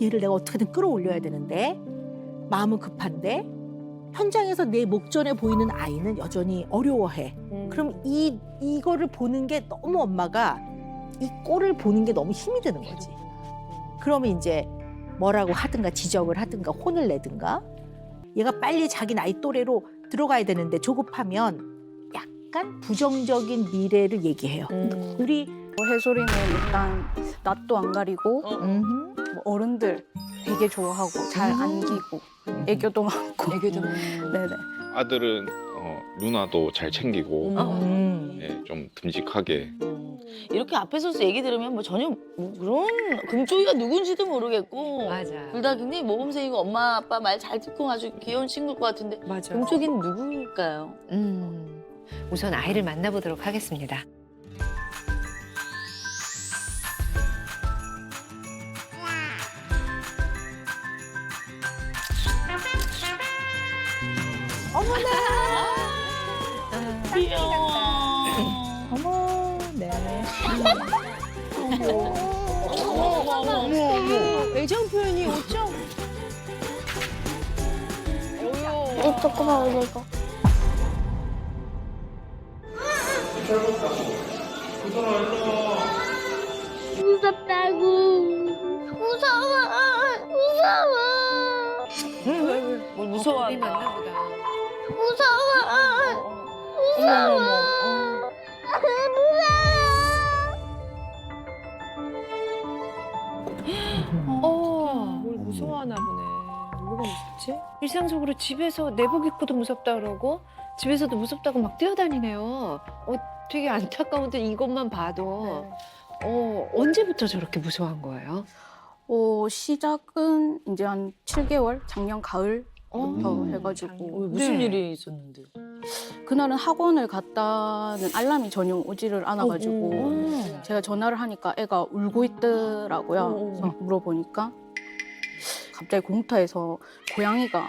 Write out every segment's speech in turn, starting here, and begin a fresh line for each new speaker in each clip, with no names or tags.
얘를 내가 어떻게든 끌어올려야 되는데 마음은 급한데 현장에서 내 목전에 보이는 아이는 여전히 어려워해. 그럼 이거를 보는 게 너무 엄마가 이 꼴을 보는 게 너무 힘이 드는 거지. 그러면 이제 뭐라고 하든가 지적을 하든가 혼을 내든가 얘가 빨리 자기 나이 또래로 들어가야 되는데 조급하면 약간 부정적인 미래를 얘기해요. 우리
해솔이는 일단 낯도 안 가리고 뭐 어른들 되게 좋아하고 잘 안기고 애교도 많고.
애교도
네네.
아들은 누나도 잘 챙기고 예, 좀 듬직하게
이렇게 앞에 서서 얘기 들으면 뭐 전혀 뭐 그런 금쪽이가 누군지도 모르겠고
맞아.
둘 다 굉장히 모범생이고 엄마 아빠 말 잘 듣고 아주 귀여운 친구일 것 같은데
맞아.
금쪽이는 누굴까요?
우선 아이를 만나보도록 하겠습니다.
귀여워.
어머, 네.
애정 표현이 어쩜?
이 조그만 올려 이거. 무섭다고. 무서워. 무서워.
뭘 무서워하는
겁이 많나 보다.
무서워.
어머 어머.
뭘 무서워하나 보네. 뭐가 무섭지?
일상적으로 집에서 내복 입고도 무섭다 그러고 집에서도 무섭다고 막 뛰어다니네요. 되게 안타까운데 이것만 봐도 언제부터 저렇게 무서워한 거예요?
시작은 이제 한 7개월 작년 가을부터 해가지고
무슨 일이 있었는데?
그날은 학원을 갔다는 알람이 전혀 오지를 않아가지고 제가 전화를 하니까 애가 울고 있더라고요. 그래서 물어보니까 갑자기 공터에서 고양이가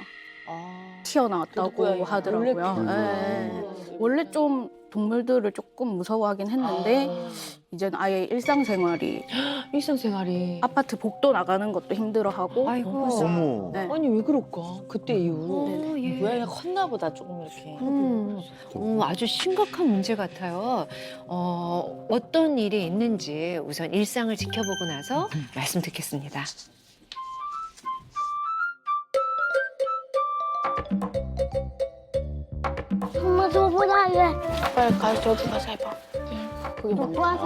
튀어나왔다고
고양이.
하더라고요. 예. 원래 좀 동물들을 조금 무서워하긴 했는데 이제는 아예 일상생활이
일상생활이.
아파트 복도 나가는 것도 힘들어하고
아이고.
어머.
네.
아니 왜 그럴까? 그때 이후로.
예.
고양이가 컸나 보다 조금 이렇게.
아주 심각한 문제 같아요. 어떤 일이 있는지 우선 일상을 지켜보고 나서 말씀 듣겠습니다.
엄마 저보다 할래.
빨리 가 저기 가서 해봐. 그게 뭐야?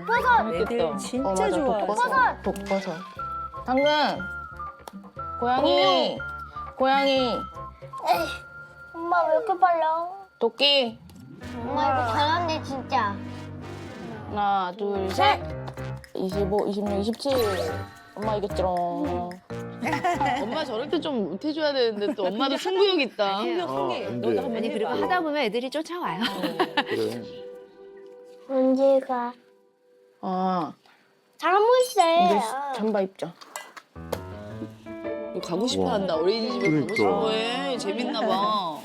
버섯.
재밌겠다.
진짜 좋아요.
독버섯.
당근 고양이 고양이
엄마 왜 이렇게 빨라?
토끼
엄마 이거 잘하네 진짜.
하나 둘셋 25, 26, 27 엄마 이겼지롱.
엄마 저럴 때 좀 못해줘야 되는데 또 엄마도 승부욕 있다.
안 돼.
아니 그리고 하다 보면 애들이 쫓아와요.
그래.
언제가
아
잘못세.
이제 잠바 입자.
이거 가고 싶어
와.
한다. 어린이집에 가고
그러니까.
싶어 해. 재밌나 봐.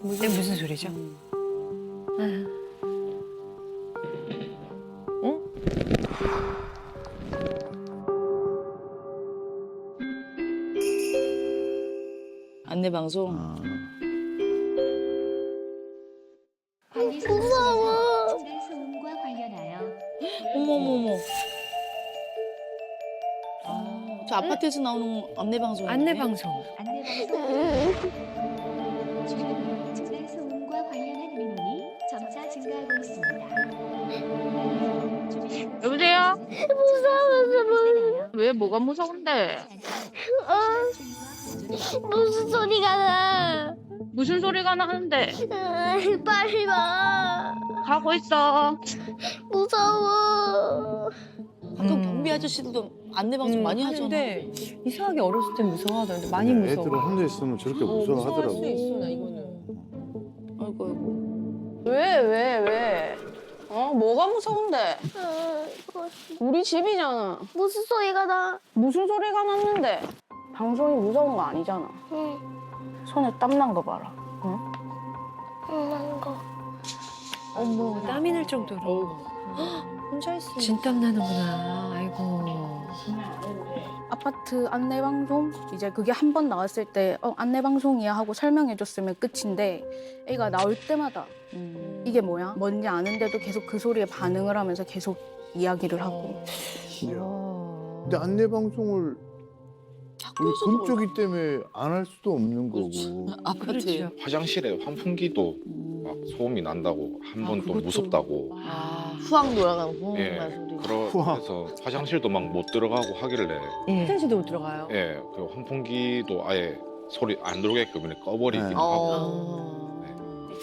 이게 무슨 소리죠?
안내 방송.
무서워.
소음과 관련하여
어머머머. 저 아파트에서 나오는 안내 방송.
안내 방송.
안내방송 주변 소음과 관련한 민원이 점차 증가하고 있습니다.
여보세요?
무서워서
왜 뭐가 무서운데?
무슨 소리가 나?
무슨 소리가 나는데?
빨리 와.
가고 있어.
무서워.
가끔 경비 아저씨들도 안내 방송 많이 하잖아.
하는데 이상하게 어렸을 때 무서워하던데 많이 무서워.
애들은 혼자 있으면 저렇게
무서워할 수
무서워하더라고.
있어 나 이거는.
아이고 아이고.
왜? 뭐가 무서운데?
이거
우리 집이잖아.
무슨 소리가 나?
무슨 소리가 났는데? 방송이 무서운 거 아니잖아.
응.
손에 땀 난 거 봐라.
난 거.
어머, 땀이 날 정도로.
혼자 있으면
진땀 나는구나. 아이고.
아파트 안내 방송 이제 그게 한 번 나왔을 때 안내 방송이야 하고 설명해줬으면 끝인데 애가 나올 때마다 이게 뭐야? 뭔지 아는데도 계속 그 소리에 반응을 하면서 계속 이야기를 하고.
근데 안내 방송을 우리 금쪽이 때문에 안 할 수도 없는 거고.
아파트.
화장실에 환풍기도 막 소음이 난다고 한 번 또 무섭다고.
후황 돌아가는 후황
예.
소리.
그래서 화장실도 막 못 들어가고 하길래
화장실도 못 들어가요.
예, 그 환풍기도 아예 소리 안 들어오게끔 그냥 꺼버리기도
네.
하고.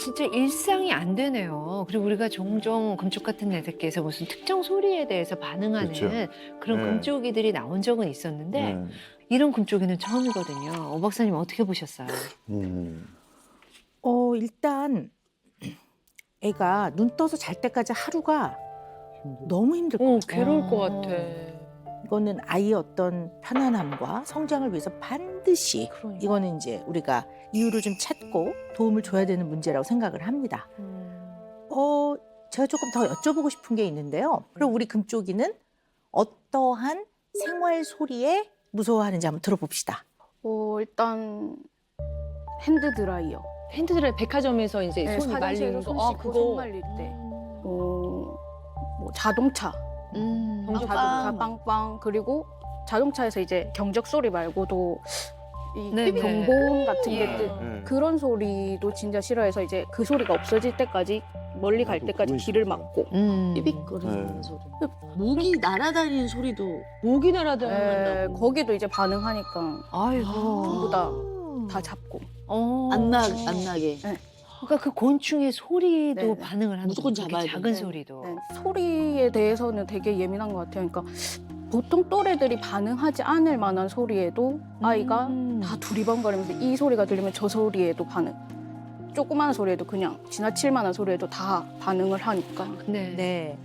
진짜 일상이 안 되네요. 그리고 우리가 종종 금쪽 같은 애들께서 무슨 특정 소리에 대해서 반응하는
그렇죠.
그런
네.
금쪽이들이 나온 적은 있었는데
네.
이런 금쪽이는 처음이거든요. 오 박사님 어떻게 보셨어요?
일단 애가 눈 떠서 잘 때까지 하루가 너무 힘들 것 같아요.
괴로울 것 같아.
이거는 아이의 어떤 편안함과 성장을 위해서 반드시 이거는 이제 우리가 이유를 좀 찾고 도움을 줘야 되는 문제라고 생각을 합니다. 제가 조금 더 여쭤보고 싶은 게 있는데요. 그럼 우리 금쪽이는 어떠한 생활 소리에 무서워하는지 한번 들어봅시다.
일단 핸드 드라이어.
핸드드라이 백화점에서 이제 손 말리는 거.
손 씻고 손 말릴 때. 뭐 자동차. 자동차 빵빵. 그리고 자동차에서 이제 경적 소리 말고도 이
네네.
경보음 같은 게
네.
그런 소리도 진짜 싫어해서 이제 그 소리가 없어질 때까지 멀리 갈
나도
때까지
그건
길을
싫다.
막고.
삐빅거리는
네.
소리. 모기 날아다니는 소리도
모기 날아다닌다고.
거기도 이제 반응하니까
아이고.
전부 다 잡고.
안 나게.
그러니까 그 곤충의 소리도
네네.
반응을 하는
무조건
거죠.
잡아야
이렇게 작은
돼.
소리도.
네, 소리에 대해서는 되게 예민한 것 같아요. 그러니까 보통 또래들이 반응하지 않을 만한 소리에도 아이가 다 두리번거리면서 이 소리가 들리면 저 소리에도 반응. 조그마한 소리에도 그냥 지나칠 만한 소리에도 다 반응을 하니까.
네.
네.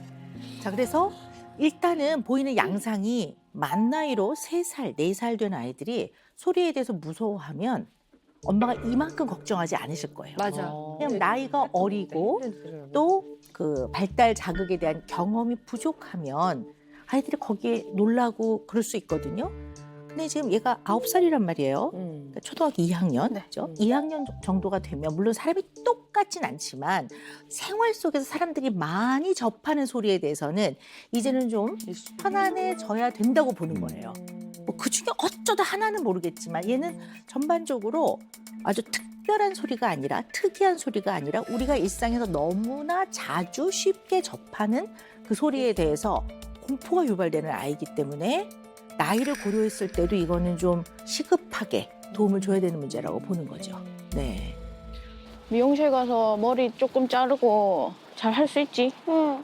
자, 그래서 일단은 보이는 양상이 만 나이로 3살, 4살 된 아이들이 소리에 대해서 무서워하면 엄마가 이만큼 걱정하지 않으실 거예요.
맞아.
그냥 나이가 어리고 또 그 발달 자극에 대한 경험이 부족하면 아이들이 거기에 놀라고 그럴 수 있거든요. 근데 지금 얘가 9살이란 말이에요. 그러니까 초등학교 2학년,
네.
그렇죠? 2학년 정도가 되면 물론 사람이 똑같진 않지만 생활 속에서 사람들이 많이 접하는 소리에 대해서는 이제는 좀 편안해져야 된다고 보는 거예요. 뭐 그중에 어쩌다 하나는 모르겠지만 얘는 전반적으로 아주 특별한 소리가 아니라 특이한 소리가 아니라 우리가 일상에서 너무나 자주 쉽게 접하는 그 소리에 대해서 공포가 유발되는 아이이기 때문에 나이를 고려했을 때도 이거는 좀 시급하게 도움을 줘야 되는 문제라고 보는 거죠. 네.
미용실 가서 머리 조금 자르고 잘 할 수 있지?
응.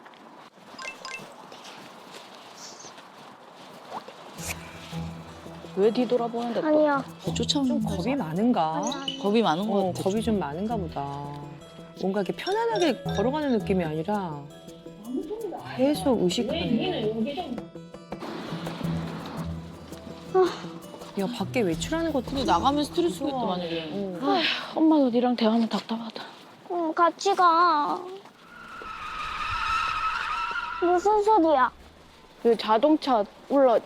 왜 뒤돌아보는데 또?
아니야.
쫓아오는
겁이 많은가?
겁이 많은 것 같아.
겁이 좀 많은가 보다. 뭔가 이렇게 편안하게 걸어가는 느낌이 아니라 계속 의식하는. 야, 밖에 외출하는 것도
근데 나가면 스트레스겠다 만약에.
엄마도 니랑 대화하면 답답하다.
응, 같이 가. 무슨 소리야?
그 자동차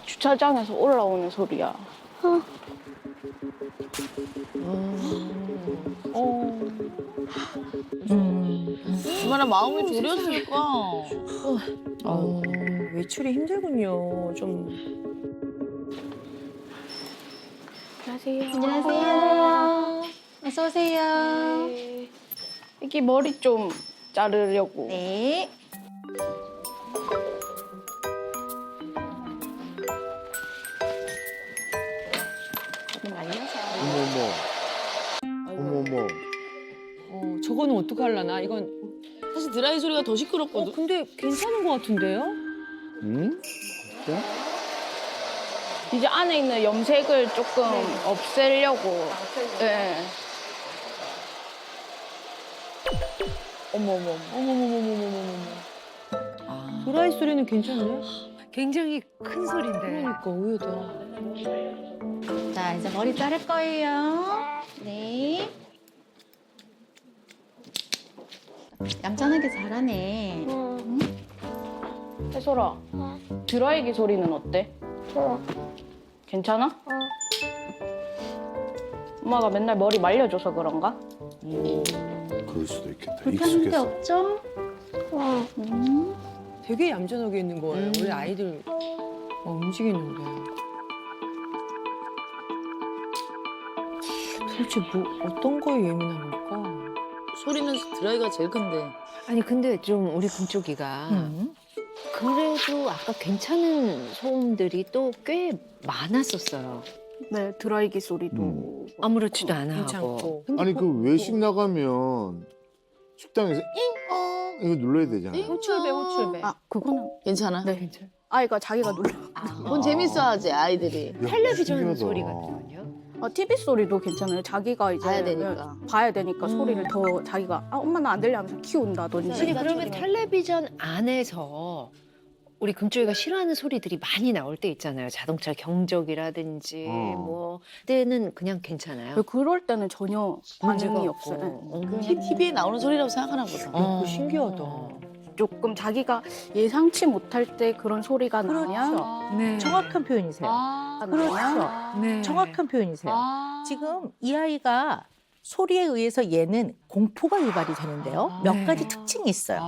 주차장에서 올라오는 소리야.
얼마나 마음이 졸였을까.
외출이 힘들군요. 좀
안녕하세요.
어서 오세요.
애기 머리 좀 자르려고.
네.
어머머.
저거는 어떡하려나? 이건
사실 드라이 소리가 더 시끄럽거든.
근데 괜찮은 것 같은데요?
응? 진짜?
이제 안에 있는 염색을 조금 없애려고. 네.
어머머머머머머머머머. 드라이 소리는 괜찮네.
굉장히 큰 소리인데.
그러니까 의외다.
자, 이제 머리 자를 거예요. 네. 얌전하게 잘하네.
혜솔아, 드라이기 소리는 어때?
좋아.
괜찮아? 엄마가 맨날 머리 말려줘서 그런가?
그럴 수도 있겠다.
불편한 데
익숙해서.
없죠?
되게 얌전하게 있는 거예요. 원래 아이들 움직이는데. 도대체 뭐 어떤 거에 예민한 걸까?
소리는 드라이가 제일 큰데.
아니 근데 좀 우리 금쪽이가 그래도 아까 괜찮은 소음들이 또 꽤 많았었어요.
네, 드라이기 소리도.
아무렇지도 않아 하고.
괜찮고.
아니 그 외식 나가면 식당에서 잉 이거 눌러야 되잖아.
호출배 호출배.
아, 그거는
괜찮아?
네. 아이가 자기가 눌러.
그건 재밌어하지 아이들이.
야,
텔레비전
신기하다.
소리 같은 건요?
TV 소리도 괜찮아요. 자기가 이제
봐야 되니까.
봐야 되니까 소리를 더 자기가 엄마 나 안 들려 하면서 키운다든지.
아니 그러면 텔레비전 안에서 우리 금쪽이가 싫어하는 소리들이 많이 나올 때 있잖아요. 자동차 경적이라든지 뭐 그때는 그냥 괜찮아요.
그럴 때는 전혀
문제가
반응이
없고.
없어요. 네.
그냥 TV에 나오는 소리라고 생각하나 보다.
신기하다.
조금 자기가 예상치 못할 때 그런 소리가 나면
그렇죠.
네.
정확한 표현이세요. 그렇죠.
네.
정확한 표현이세요. 지금 이 아이가 소리에 의해서 얘는 공포가 유발이 되는데요. 몇
네.
가지 특징이 있어요.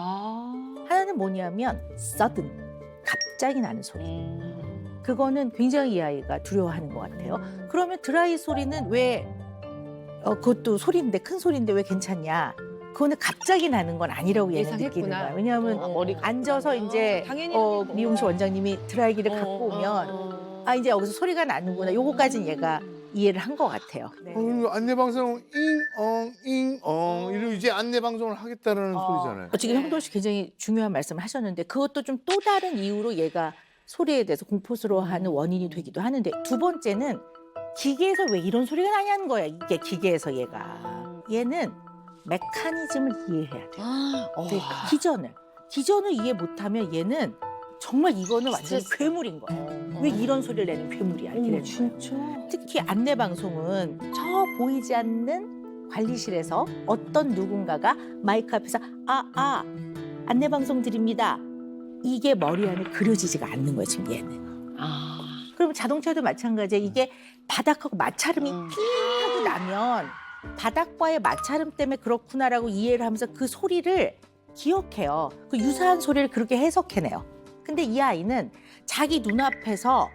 하나는 뭐냐면 sudden, 갑자기 나는 소리. 그거는 굉장히 이 아이가 두려워하는 것 같아요. 그러면 드라이 소리는 왜 그것도 소리인데 큰 소리인데 왜 괜찮냐? 그거는 갑자기 나는 건 아니라고 얘는 느끼는
예상했구나.
거야. 왜냐하면
머리가
앉아서 이제
당연히
미용실 원장님이 드라이기를 갖고 오면 아 이제 여기서 소리가 나는구나. 요거까지는 얘가 이해를 한 것 같아요.
이거 안내 방송 잉엉 이러고 이제 안내 방송을 하겠다라는 소리잖아요.
지금 형돈 씨 굉장히 중요한 말씀을 하셨는데 그것도 좀 또 다른 이유로 얘가 소리에 대해서 공포스러워하는 원인이 되기도 하는데 두 번째는 기계에서 왜 이런 소리가 나냐는 거야. 이게 기계에서 얘는 메커니즘을 이해해야 돼요. 그러니까 기전을 이해 못하면 얘는 정말 이거는 완전 괴물인 거예요. 왜 이런 소리를 내는 괴물이야 이런
진짜?
특히 안내 방송은 저 보이지 않는 관리실에서 어떤 누군가가 마이크 앞에서 안내 방송 드립니다. 이게 머리 안에 그려지지가 않는 거예요 지금 얘는. 그럼 자동차도 마찬가지예요. 이게 바닥하고 마찰음이 삥 하고 나면 바닥과의 마찰음 때문에 그렇구나라고 이해를 하면서 그 소리를 기억해요. 그 유사한 소리를 그렇게 해석해내요. 근데 이 아이는 자기 눈앞에서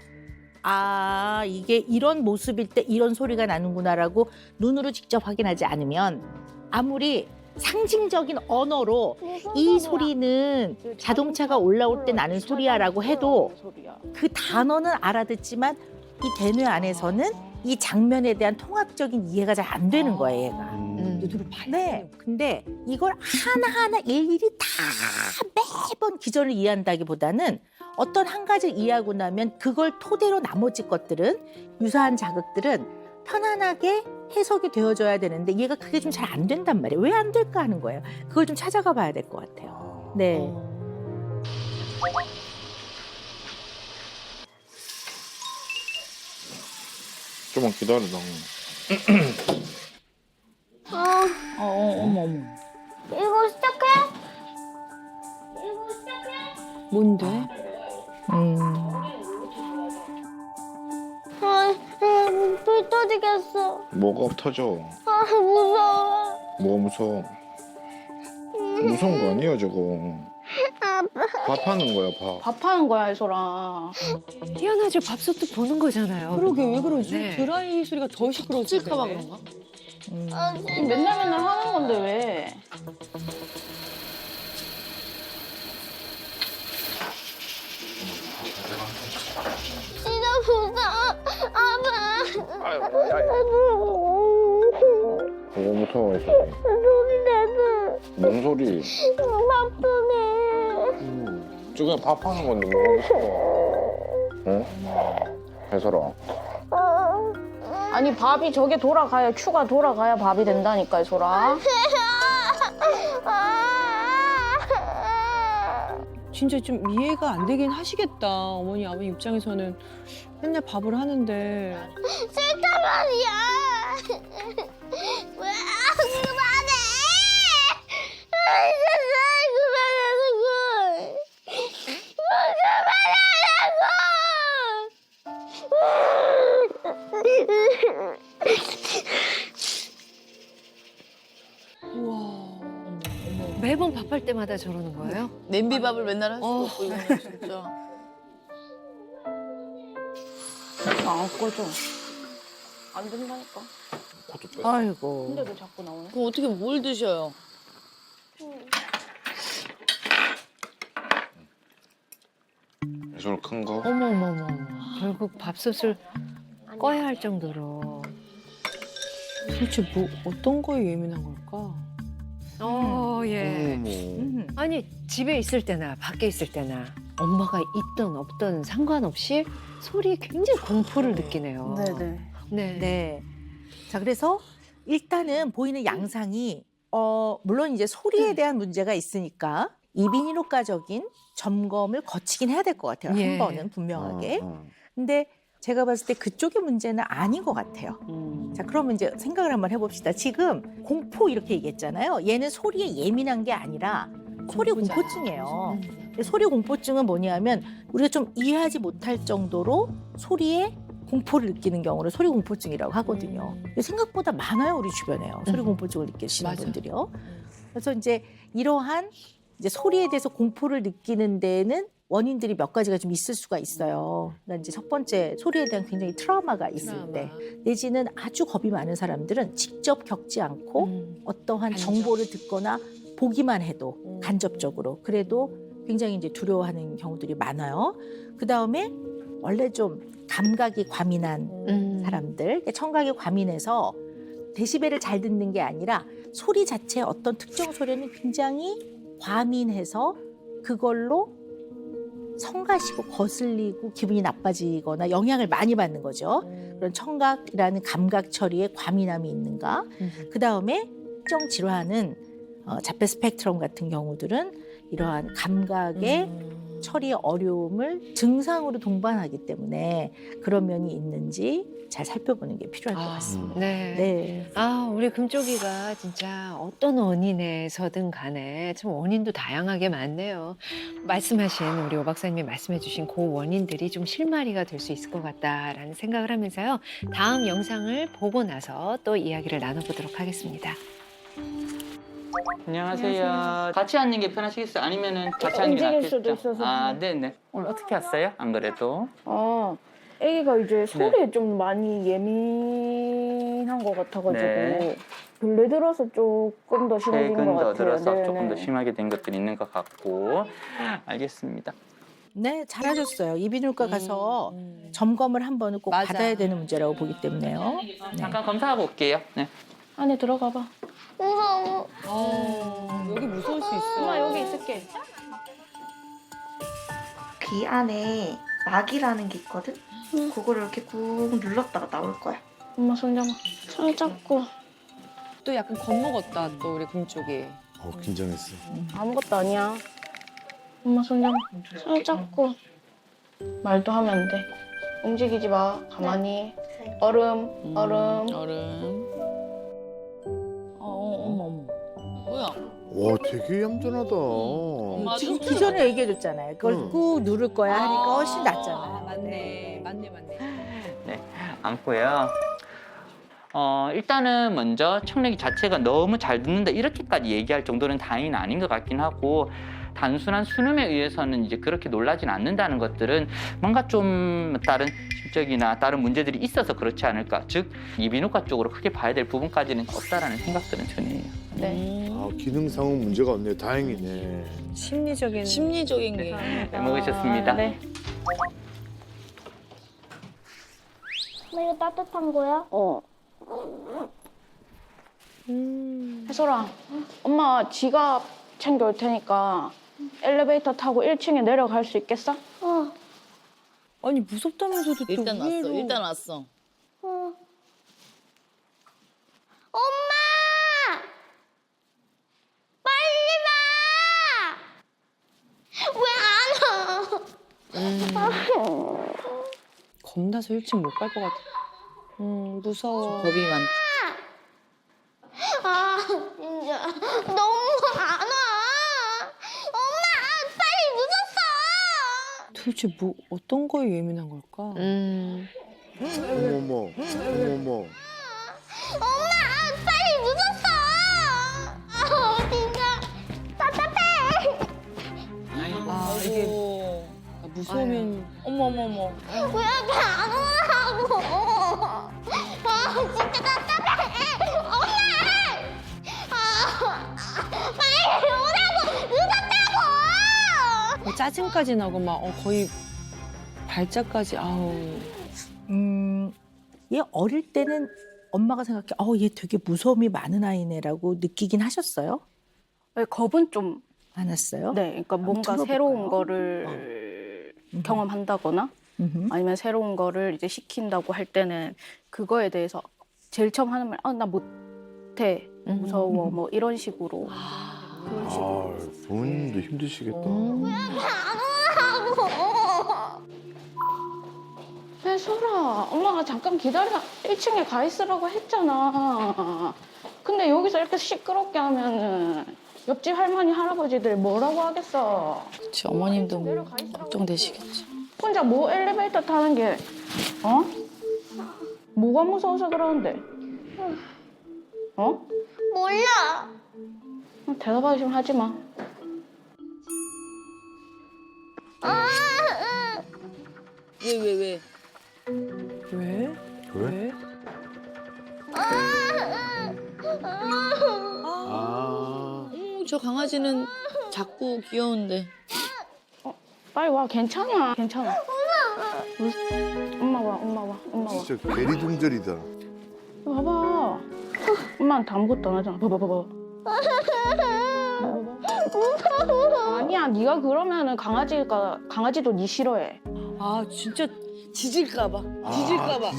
이게 이런 모습일 때 이런 소리가 나는구나라고 눈으로 직접 확인하지 않으면 아무리 상징적인 언어로 이 소리는 자동차가 올라올 때 나는 소리야라고 해도 그 단어는 알아듣지만 이 대뇌 안에서는 이 장면에 대한 통합적인 이해가 잘 안 되는 거예요, 얘가.
눈으로 봐야
네. 근데 이걸 하나하나 일일이 다 매번 기전을 이해한다기보다는 어떤 한 가지를 이해하고 나면 그걸 토대로 나머지 것들은 유사한 자극들은 편안하게 해석이 되어져야 되는데 얘가 그게 좀 잘 안 된단 말이에요. 왜 안 될까 하는 거예요. 그걸 좀 찾아가 봐야 될 것 같아요. 네.
좀만 기다려라.
어머.
이거 시작해?
뭔데?
불 터지겠어.
뭐가 터져?
무서워.
뭐가 무서워? 무서운 거 아니야 저거. 밥하는 거야 밥.
밥하는 거야, 혜솔아.
희한하죠. 밥솥도 보는 거잖아요.
그러게 왜 그러지?
네.
드라이 소리가 더 시끄러워질
터질까봐
텐데.
그런가?
맨날 하는 건데 왜?
진짜 무서워. 아빠.
뭐가 무서워 이 소리.
소리 내서
뭔 소리?
바쁘네.
저게 밥하는 건데 뭐가 무서워? 응? 혜설아.
아니 밥이 저게 돌아가야 큐가 돌아가야 밥이 된다니까, 혜솔아.
진짜 좀 이해가 안 되긴 하시겠다. 어머니 아버지 입장에서는 맨날 밥을 하는데.
싫단 말이야. 왜 그만해?
매번 밥할 때마다 저러는 거예요?
냄비밥을 맨날 할 수가 없고 이거는 진짜.
안 꺼져. 안 된다니까.
아이고.
근데도 자꾸 나오네.
그럼 어떻게 뭘 드셔요?
이걸 큰 거.
어머머머. 결국 밥솥을 꺼야 할 정도로.
도대체 뭐 어떤 거에 예민한 걸까?
예.
어머.
아니 집에 있을 때나 밖에 있을 때나 엄마가 있든 없든 상관없이 소리에 굉장히 공포를 느끼네요.
네네.
네.
네. 자, 그래서 일단은 보이는 양상이 물론 이제 소리에 대한 문제가 있으니까 이비인후과적인 점검을 거치긴 해야 될 것 같아요.
예.
한 번은 분명하게.
어.
근데 제가 봤을 때 그쪽의 문제는 아닌 것 같아요.
음.
자, 그러면 이제 생각을 한번 해봅시다. 지금 공포 이렇게 얘기했잖아요. 얘는 소리에 예민한 게 아니라 소리 공포증이에요. 소리 공포증은 뭐냐면 우리가 좀 이해하지 못할 정도로 소리에 공포를 느끼는 경우를 소리 공포증이라고 하거든요. 근데 생각보다 많아요, 우리 주변에요. 소리 공포증을 느끼시는
맞아.
분들이요. 그래서 이제 이러한 이제 소리에 대해서 공포를 느끼는 데에는 원인들이 몇 가지가 좀 있을 수가 있어요. 그러니까 이제 첫 번째 소리에 대한 굉장히 트라우마가 있을 때, 내지는 아주 겁이 많은 사람들은 직접 겪지 않고 어떠한 정보를 듣거나 보기만 해도 간접적으로 그래도 굉장히 이제 두려워하는 경우들이 많아요. 그 다음에 원래 좀 감각이 과민한 사람들, 청각이 과민해서 데시벨을 잘 듣는 게 아니라 소리 자체의 어떤 특정 소리는 굉장히 과민해서 그걸로 성가시고 거슬리고 기분이 나빠지거나 영향을 많이 받는 거죠. 그런 청각이라는 감각 처리에 과민함이 있는가. 그 다음에 특정 질환은 자폐 스펙트럼 같은 경우들은 이러한 감각의 처리의 어려움을 증상으로 동반하기 때문에 그런 면이 있는지 잘 살펴보는 게 필요할 것 같습니다.
네.
네.
아, 우리 금쪽이가 진짜 어떤 원인에서든 간에 참 원인도 다양하게 많네요. 말씀하신 우리 오 박사님이 말씀해주신 그 원인들이 좀 실마리가 될 수 있을 것 같다라는 생각을 하면서요. 다음 영상을 보고 나서 또 이야기를 나눠보도록 하겠습니다.
안녕하세요. 같이 앉는 게 편하시겠어요? 아니면은 같이 앉는 게
움직일
낫겠죠?
수도 있어서.
아, 네네. 오늘 어떻게 왔어요? 안 그래도.
아기가 이제 소리에 좀 많이 예민한 것 같아가지고
네.
근래 들어서 조금 더 심해진 것
최근
같아요.
더 들어서
네네.
조금 더 심하게 된 것들이 있는 것 같고. 알겠습니다.
네, 잘하셨어요. 이비인후과 가서 점검을 한 번은 꼭
맞아.
받아야 되는 문제라고 보기 때문에요. 네.
잠깐 검사하고 올게요. 네.
안에 들어가 봐.
무서워.
여기 무서울 수 있어.
엄마 여기 있을게.
귀 안에 막이라는 게 있거든? 그거를 이렇게 꾹 눌렀다가 나올 거야.
엄마 손 잡아. 손 잡고.
또 약간 겁먹었다 또 우리 금쪽이.
긴장했어.
아무것도 아니야. 엄마 손 잡아. 손 잡고. 말도 하면 안 돼. 움직이지 마. 가만히. 얼음.
얼음. 어머. 뭐야?
와, 되게 얌전하다.
지금 기존에 얘기해줬잖아요. 그걸 꾹 누를 거야 하니까 훨씬 낫잖아요.
맞네.
네. 안고요. 일단은 먼저 청력이 자체가 너무 잘 듣는다 이렇게까지 얘기할 정도는 다행히는 아닌 것 같긴 하고 단순한 순음에 의해서는 이제 그렇게 놀라진 않는다는 것들은 뭔가 좀 다른 심적이나 다른 문제들이 있어서 그렇지 않을까. 즉 이비인후과 쪽으로 크게 봐야 될 부분까지는 없다라는 생각들은 전해요.
네.
아, 기능상은 문제가 없네. 다행이네.
심리적인 게.
잘 먹으셨습니다.
네.
엄마 이거 따뜻한 거야?
혜솔아, 엄마 지갑 챙겨올 테니까 엘리베이터 타고 1층에 내려갈 수 있겠어?
아니 무섭다면서도 또
일단 왔어.
의외로.
일단 왔어.
엄마! 빨리 와! 왜
겁나서 1층 못 갈 것 같아. 무서워.
겁이 많.
아 진짜 너무 안 와. 엄마 빨리 늦었어.
도대체 뭐 어떤 거에 예민한 걸까?
어머머, 어머머.
엄마 빨리 늦었어. 아 진짜 답답해.
아 이게 무서우면
어머머머.
왜 이렇게 안 오라고. 아 진짜 답답해. 엄마. 빨리 오라고. 늦었다고.
뭐 짜증까지 나고 막 거의 발작까지 아우.
얘 어릴 때는 엄마가 생각해, 얘 되게 무서움이 많은 아이네라고 느끼긴 하셨어요?
네, 겁은 좀
많았어요?
네, 그러니까 뭔가
들어볼까요?
새로운 거를 경험한다거나 아니면 새로운 거를 이제 시킨다고 할 때는 그거에 대해서 제일 처음 하는 말, 나 못해, 무서워, 뭐 이런 식으로. 그런 식으로.
부모님도 힘드시겠다.
야, 소라, 엄마가 잠깐 기다려 1층에 가 있으라고 했잖아. 근데 여기서 이렇게 시끄럽게 하면은 옆집 할머니, 할아버지들 뭐라고 하겠어.
그치, 어머님도 뭐 걱정되시겠지.
혼자 뭐 엘리베이터 타는 게, 뭐가 무서워서 그러는데?
몰라.
대답하지 좀 하지 마.
왜?
왜?
왜? 아.
저 강아지는 작고 귀여운데.
빨리 와, 괜찮아. 엄마 와.
진짜 괴리둥절이다.
봐봐. 엄마한테 아무것도 안 하잖아. 봐봐. 아니야, 네가 그러면은 강아지도 네 싫어해.
아 진짜 짖을까봐.
짖을까봐.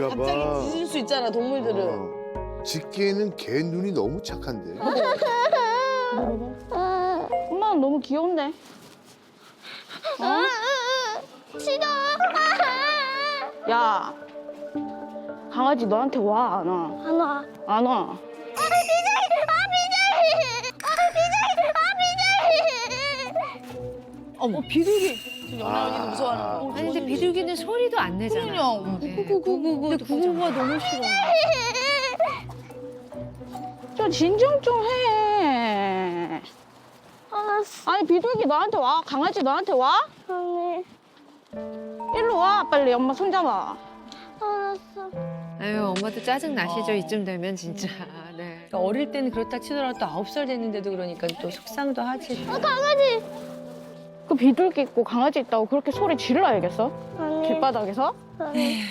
갑자기 짖을 수 있잖아 동물들은.
짖기에는 개 눈이 너무 착한데.
엄마는 너무 귀여운데.
싫어.
야, 강아지 너한테 와, 안 와?
안 와.
안 와.
어머 비둘기. 연아 언니가 무서워하는 거.
아니 근데 비둘기는 소리도 안 내잖아.
그냥 구구구구구. 근데 구구가 너무 싫어.
좀 진정 좀 해.
알았어.
아니 비둘기 너한테 와. 강아지 너한테 와?
아니.
일로 와 빨리. 엄마 손잡아.
알았어.
아유 엄마도 짜증 나시죠 이쯤 되면 진짜. 네.
그러니까 어릴 때는 그렇다 치더라도 또 9살 됐는데도 그러니까 또 속상도 하지.
강아지.
그 비둘기 있고 강아지 있다고 그렇게 소리 질러야겠어?
아니.
길바닥에서?
아니.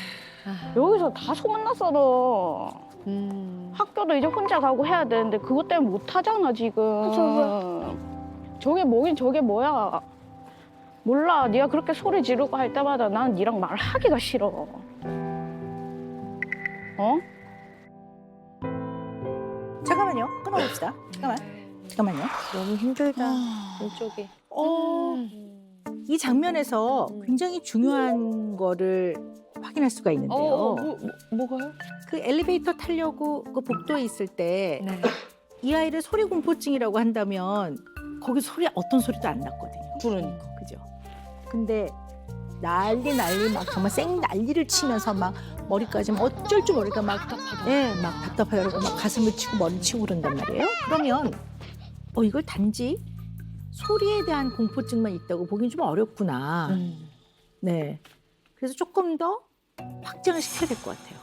여기서 다 소문났어 너. 학교도 이제 혼자 가고 해야 되는데 그것 때문에 못 하잖아 지금. 저게 뭐긴 저게 뭐야. 몰라. 네가 그렇게 소리 지르고 할 때마다 난 니랑 말하기가 싫어.
잠깐만요. 끊어봅시다. 잠깐만요.
너무 힘들다. 이쪽이.
이 장면에서 굉장히 중요한 거를 확인할 수가 있는데요.
뭐가요?
그 엘리베이터 타려고 그 복도에 있을 때 이
네.
아이를 소리 공포증이라고 한다면 거기 어떤 소리도 안 났거든요.
그러니까.
그죠? 근데 난리 막 정말 생 난리를 치면서 막 머리까지 막 어쩔 줄 모르니까 막 답답하다 그러고 막 가슴을 치고 머리 치고 그런단 말이에요. 그러면 이걸 단지 소리에 대한 공포증만 있다고 보기는 좀 어렵구나. 네. 그래서 조금 더 확장을 시켜야 될 것 같아요.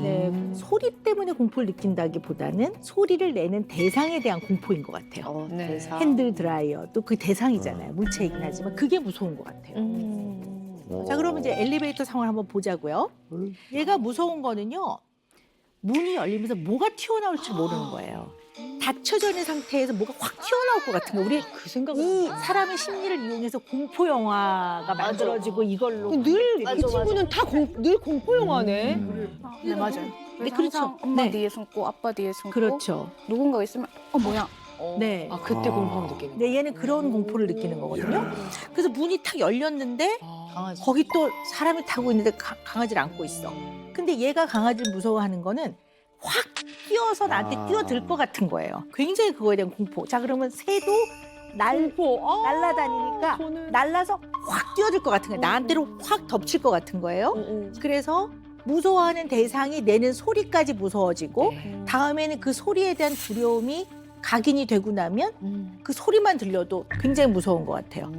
네. 소리 때문에 공포를 느낀다기보다는 소리를 내는 대상에 대한 공포인 것 같아요.
네.
핸들 드라이어도 그 대상이잖아요. 물체이긴 하지만 그게 무서운 것 같아요. 자, 그러면 이제 엘리베이터 상황을 한번 보자고요. 얘가 무서운 거는요. 문이 열리면서 뭐가 튀어나올지 모르는 거예요. 닫혀져 있는 상태에서 뭐가 확 튀어나올 것 같은 거. 우리 이 사람의 심리를 이용해서 공포 영화가 만들어지고 이걸로
늘 이 친구는 다 늘 공포 영화네.
네 맞아요.
네, 그렇죠.
엄마
네.
뒤에 숨고 아빠 뒤에 숨고
그렇죠.
누군가 있으면 뭐야
네.
아 그때 공포감 느끼는.
네, 얘는 그런 공포를 느끼는 거거든요. 그래서 문이 탁 열렸는데
강아지.
거기 또 사람이 타고 있는데 강아지를 안고 있어. 근데 얘가 강아지를 무서워하는 거는 확 뛰어서 나한테 뛰어들 것 같은 거예요. 굉장히 그거에 대한 공포. 자, 그러면 새도 날라다니니까 날라서 확 뛰어들 것 같은 거예요. 나한테로 확 덮칠 것 같은 거예요. 그래서 무서워하는 대상이 내는 소리까지 무서워지고 다음에는 그 소리에 대한 두려움이 각인이 되고 나면 그 소리만 들려도 굉장히 무서운 것 같아요.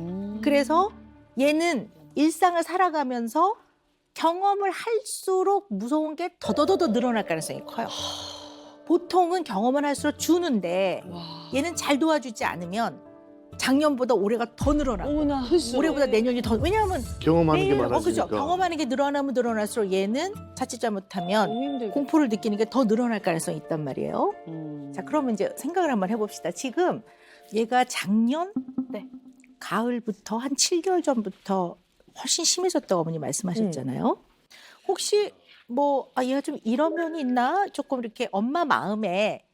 그래서 얘는 일상을 살아가면서 경험을 할수록 무서운 게 더더더 늘어날 가능성이 커요. 보통은 경험을 할수록 주는데 얘는 잘 도와주지 않으면 작년보다 올해가 더 늘어나고 올해보다 내년이 더, 왜냐하면
경험하는 게
매일,
많아지니까.
그죠. 경험하는 게 늘어나면 늘어날수록 얘는 자칫 잘못하면 공포를 느끼는 게 더 늘어날 가능성이 있단 말이에요. 자, 그러면 이제 생각을 한번 해봅시다. 지금 얘가 작년 가을부터 한 7개월 전부터 훨씬 심해졌다고 어머니 말씀하셨잖아요. 혹시 뭐 얘가 좀 이런 면이 있나? 조금 이렇게 엄마 마음에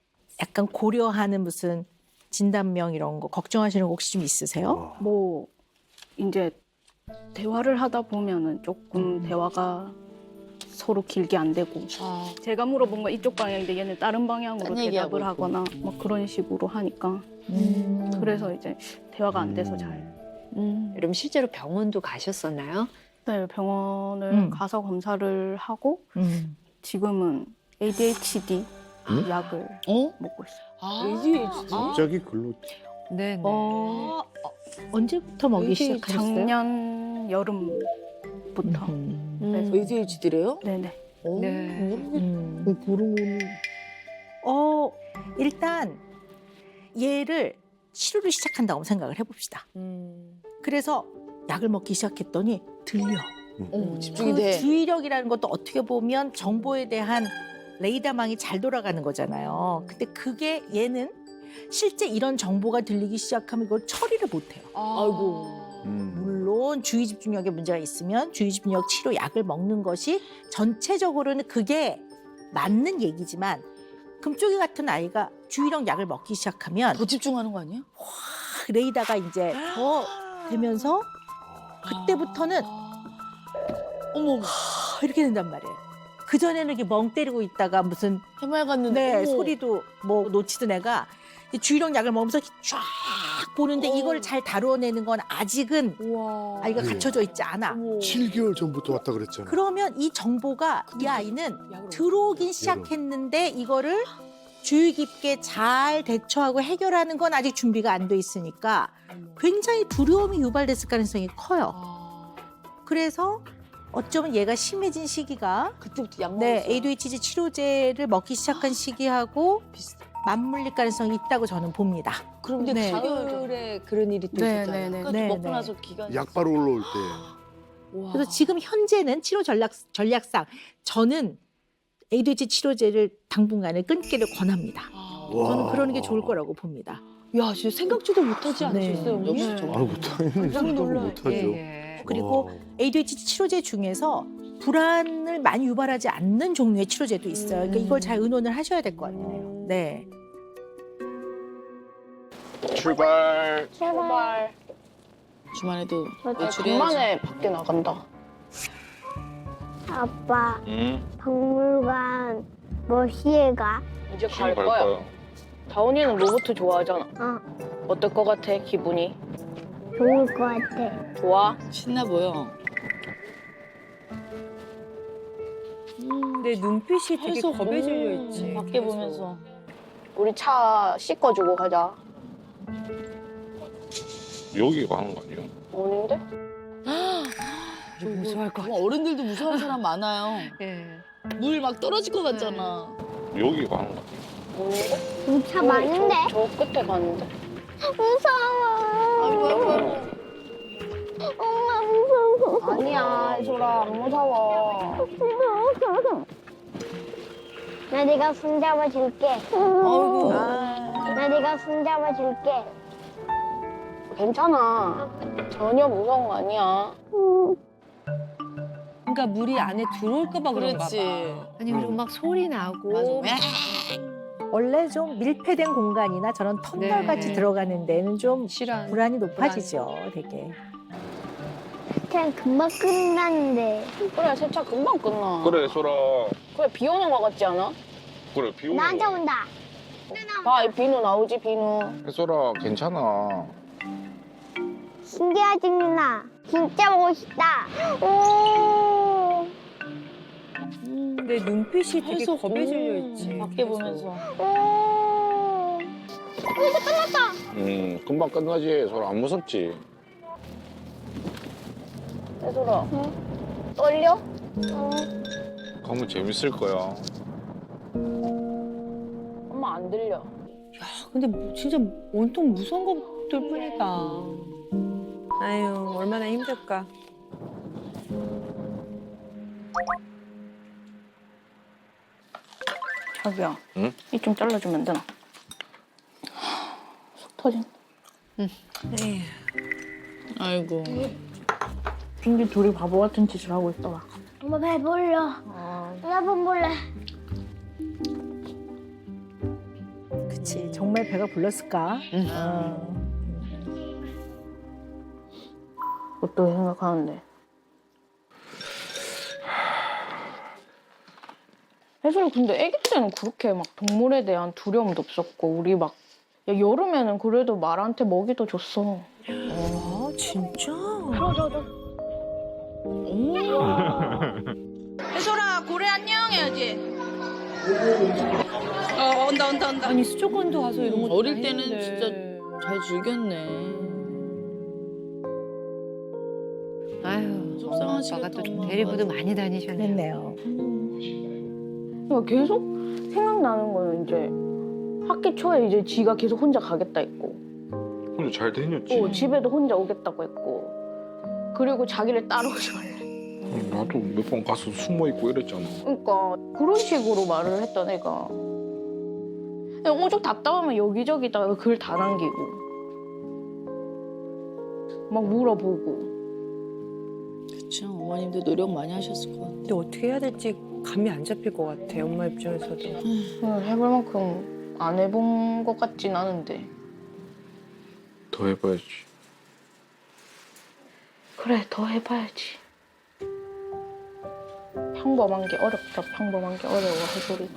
약간 고려하는 무슨 진단명 이런 거 걱정하시는 거 혹시 좀 있으세요?
뭐 이제 대화를 하다 보면은 조금 대화가 서로 길게 안 되고 제가 물어본 거 이쪽 방향인데 얘는 다른 방향으로
딴 얘기하고
대답을 하거나 뭐 그런 식으로 하니까 그래서 이제 대화가 안 돼서 잘.
그럼 실제로 병원도 가셨었나요?
네, 병원을 가서 검사를 하고 지금은 ADHD 약을 먹고 있어요.
ADHD?
갑자기 글로.
네.
언제부터 먹기 시작하셨어요?
작년 여름부터. 그래서
ADHD래요?
네네.
네.
그러면
일단 얘를 치료를 시작한다고 생각을 해봅시다. 그래서 약을 먹기 시작했더니 들려.
집중이
그
돼.
주의력이라는 것도 어떻게 보면 정보에 대한 레이더망이 잘 돌아가는 거잖아요. 근데 그게 얘는 실제 이런 정보가 들리기 시작하면 이걸 처리를 못해요.
아이고.
물론 주의 집중력에 문제가 있으면 주의 집중력 치료 약을 먹는 것이 전체적으로는 그게 맞는 얘기지만 금쪽이 같은 아이가 주의력 약을 먹기 시작하면
더 집중하는 거 아니야?
확 레이더가 이제 더 되면서 그때부터는
어머,
이렇게 된단 말이에요. 그전에는 이렇게 멍 때리고 있다가 무슨
해맑았는데.
소리도 뭐 놓치던 애가 이 주의력 약을 먹으면서 쫙 보는데 이걸 잘 다뤄내는 건 아직은 아이가 갖춰져 있지 않아.
7개월 전부터 왔다 그랬잖아.
그러면 이 정보가 이 아이는 들어오긴 시작했는데 이거를 주의 깊게 잘 대처하고 해결하는 건 아직 준비가 안 돼 있으니까 굉장히 두려움이 유발됐을 가능성이 커요. 그래서 어쩌면 얘가 심해진 시기가
그때부터 약
네,
먹었어요.
ADHD 치료제를 먹기 시작한 시기하고 맞물릴 가능성이 있다고 저는 봅니다.
그런데
네.
가을에 그런 일이 또
네,
있었잖아요.
네, 네.
그러니까
네,
먹고
네.
나서 기간이
약 바로 올라올 때.
그래서 지금 현재는 치료 전략상 저는 ADHD 치료제를 당분간은 끊기를 권합니다. 저는 그러는 게 좋을 거라고 봅니다.
야, 진짜 생각지도 못하지 않으셨어요?
네.
어머니?
역시
아유 못하겠네. 생각을 못하죠.
그리고 ADHD 치료제 중에서 불안을 많이 유발하지 않는 종류의 치료제도 있어요. 그러니까 이걸 잘 의논을 하셔야 될 것 같아요. 네.
출발.
제발.
주말에도
나
외출해야지.
밖에 나간다.
아빠,
응.
박물관 몇 시에 가?
이제
지금 갈 거야.
다운이는 로봇 좋아하잖아.
어떨
것 같아, 기분이?
좋을 것 같아.
좋아?
신나 보여.
근데 눈빛이 되게
계속
겁에 질려 있지.
밖에 보면서.
우리 차 씻어주고 가자.
여기 가는 거 아니에요?
아닌데?
무서워할 것 같아.
어른들도 무서운 사람 많아요.
예.
물 막 떨어질 것 같잖아.
여기 가는 거 아니에요?
차 많은데?
저 끝에 가는데.
무서워.
아이고, 아이고, 아이고.
엄마 무서워.
아니야, 이소라 안 무서워.
나 네가 손잡아 줄게.
아이고.
나 네가 손잡아 줄게.
괜찮아. 전혀 무서운 거 아니야.
그러니까 물이 안에 들어올까 봐 그런가
그렇지.
봐.
아니 그리고 막 소리 나고
맞아.
원래 좀 밀폐된 공간이나 저런 터널 같이
네.
들어가는 데는 좀
실한.
불안이 높아지죠, 되게.
그냥 금방 끝나는데.
그래 세차 금방 끝나.
그래 소라.
그래 비 오는 거 같지 않아?
그래 비 오는
나한테
거.
온다.
봐, 이 비누 나오지 비누.
소라 괜찮아.
신기하지 누나. 진짜 보고 싶다. 오.
근데 눈빛이 되게
해서
겁에 질려 있지.
밖에 보면서.
오. 이제 끝났다.
금방 끝나지. 소라 안 무섭지.
해솔아.
떨려?
가면 재밌을 거야.
엄마 안 들려.
야, 근데 진짜 온통 무서운 것들 뿐이다. 아유, 얼마나 힘들까.
자기야.
응?
이 좀 잘라주면 안 되나? 속 터진.
에휴.
아이고.
핑계 둘이 바보 같은 짓을 하고 있더라.
엄마 배불러. 나좀 볼래.
그치, 정말 배가 불렀을까?
어떻게 생각하는데? 혜솔이 근데 아기 때는 그렇게 막 동물에 대한 두려움도 없었고 우리 막 야, 여름에는 그래도 말한테 먹이도 줬어.
아, 진짜?
혜솔아 고래 안녕 해야지. 온다.
아니, 수족관도 가서 이런 거
어릴 때는 진짜 잘 즐겼네.
아유, 엄마
속상하시겠다,
아빠가 또 좀
엄마가.
데리고도 많이 다니셨네요.
그랬네요.
그러니까 계속 생각나는 거는 이제 학기 초에 이제 지가 계속 혼자 가겠다 했고
혼자 잘 다녔지.
집에도 혼자 오겠다고 했고 그리고 자기를 따라오셔래.
나도 몇 번 가서 숨어 있고 이랬잖아.
그러니까 그런 식으로 말을 했던 애가 그냥 오죽 답답하면 여기저기다가 글 다 남기고 막 물어보고
그쵸. 어머님도 노력 많이 하셨을 것 같아.
근데 어떻게 해야 될지 감이 안 잡힐 것 같아, 엄마 입장에서도.
그냥 해볼 만큼 안 해본 것 같진 않은데
더 해봐야지.
그래 더 해봐야지. 평범한 게 어렵다. 평범한 게 어려워 해소리.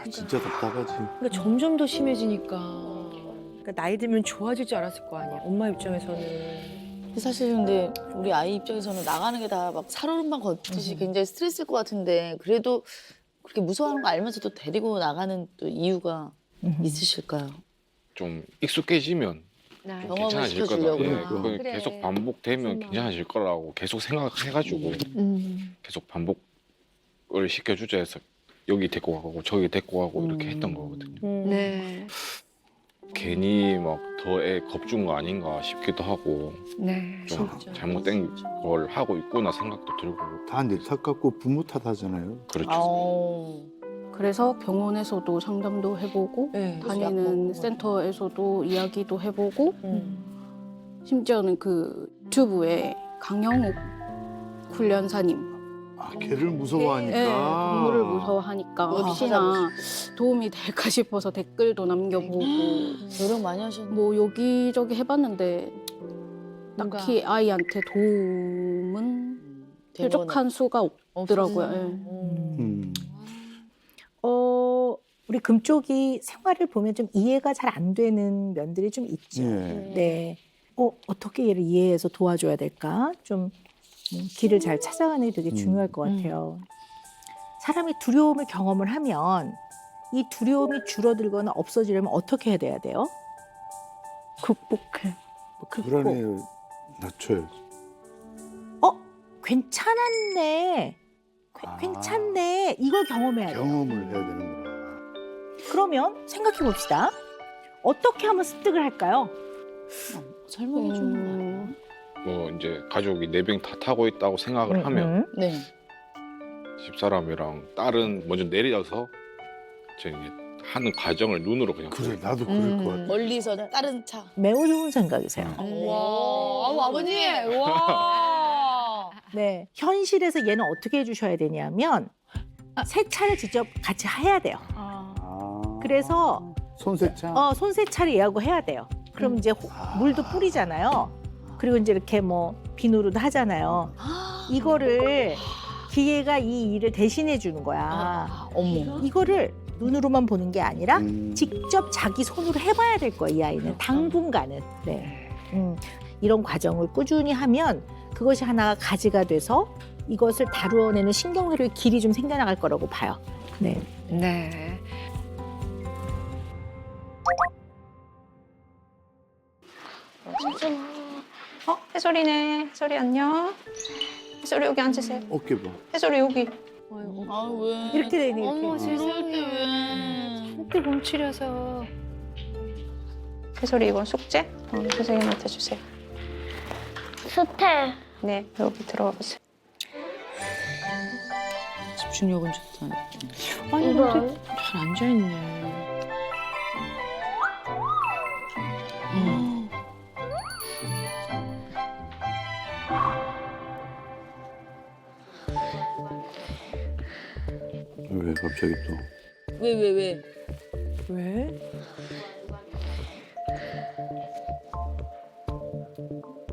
진짜 답답하지.
그러니까 점점 더 심해지니까. 그러니까 나이 들면 좋아질 줄 알았을 거 아니야, 엄마 입장에서는.
사실 근데 우리 아이 입장에서는 나가는 게 다 막 살얼음만 걷듯이 굉장히 스트레스일 것 같은데 그래도 그렇게 무서워하는 거 알면서도 데리고 나가는 또 이유가 있으실까요?
좀 익숙해지면
경험을
괜찮아질 거다.
시켜주려고.
예,
아,
그게
그래.
계속 반복되면 괜찮아질 거라고 계속 생각해가지고 계속 반복을 시켜주자 해서 여기 데리고 가고 저기 데리고 가고 이렇게 했던 거거든요.
네.
괜히 막 더 애 겁준 거 아닌가 싶기도 하고
네.
좀 잘못된 걸 하고 있구나 생각도 들고.
다 내 탓같고 부모 탓하잖아요.
그렇죠.
아우.
그래서 병원에서도 상담도 해보고
네.
다니는 센터에서도 이야기도 해보고 심지어는 그 유튜브에 강영욱 훈련사님
아, 걔를 무서워하니까.
네, 동물을 무서워하니까 혹시나 도움이 될까 싶어서 댓글도 남겨보고
노력 많이 하셨네.
뭐 여기저기 해봤는데 딱히 아이한테 도움은 뾰족한 수가 없더라고요. 예.
우리 금쪽이 생활을 보면 좀 이해가 잘 안 되는 면들이 좀 있죠.
네.
네. 어떻게 얘를 이해해서 도와줘야 될까? 좀 길을 잘 찾아가는 게 되게 중요할 것 같아요. 사람이 두려움을 경험을 하면 이 두려움이 줄어들거나 없어지려면 어떻게 해야 돼요?
극복해.
불안해요. 낮춰야지.
괜찮았네. 괜찮네. 이걸 경험해야 돼요.
경험을 해야 되는구나.
그러면 생각해 봅시다. 어떻게 하면 습득을 할까요?
설명해 주는
뭐 이제 가족이 4명 다 타고 있다고 생각을 하면
거. 네.
집사람이랑 딸은 먼저 내려서 이제 하는 과정을 눈으로 그냥
그래, 나도 그럴 것 같아.
멀리서 다른 차.
매우 좋은 생각이세요.
와, 아버님, 와.
네. 현실에서 얘는 어떻게 해주셔야 되냐면 세차를 직접 같이 해야 돼요.
아.
그래서
손세차?
손세차를 예약을 해야 돼요. 그럼 이제 물도 뿌리잖아요. 그리고 이제 이렇게 뭐 비누로도 하잖아요. 이거를 기계가 이 일을 대신해 주는 거야.
어머.
이거를 눈으로만 보는 게 아니라
음.
직접 자기 손으로 해봐야 될 거야, 이 아이는. 당분간은. 네. 이런 과정을 꾸준히 하면 그것이 하나가 가지가 돼서 이것을 다루어내는 신경회로의 길이 좀 생겨나갈 거라고 봐요. 네.
네.
해솔이네. 해솔이 안녕. 해솔이 여기 앉으세요.
어깨 봐.
해솔이 여기.
아 왜?
이렇게 되니, 이렇게.
어머,
되니.
그럴 때 왜?
한때 뭉치려서.
해솔이 이건 숙제? 선생님한테 주세요.
수태.
네, 여기 들어가 보세요.
집중력은 좋다.
아니
이거.
근데 잘 앉아있네.
왜 갑자기 또?
왜?
왜?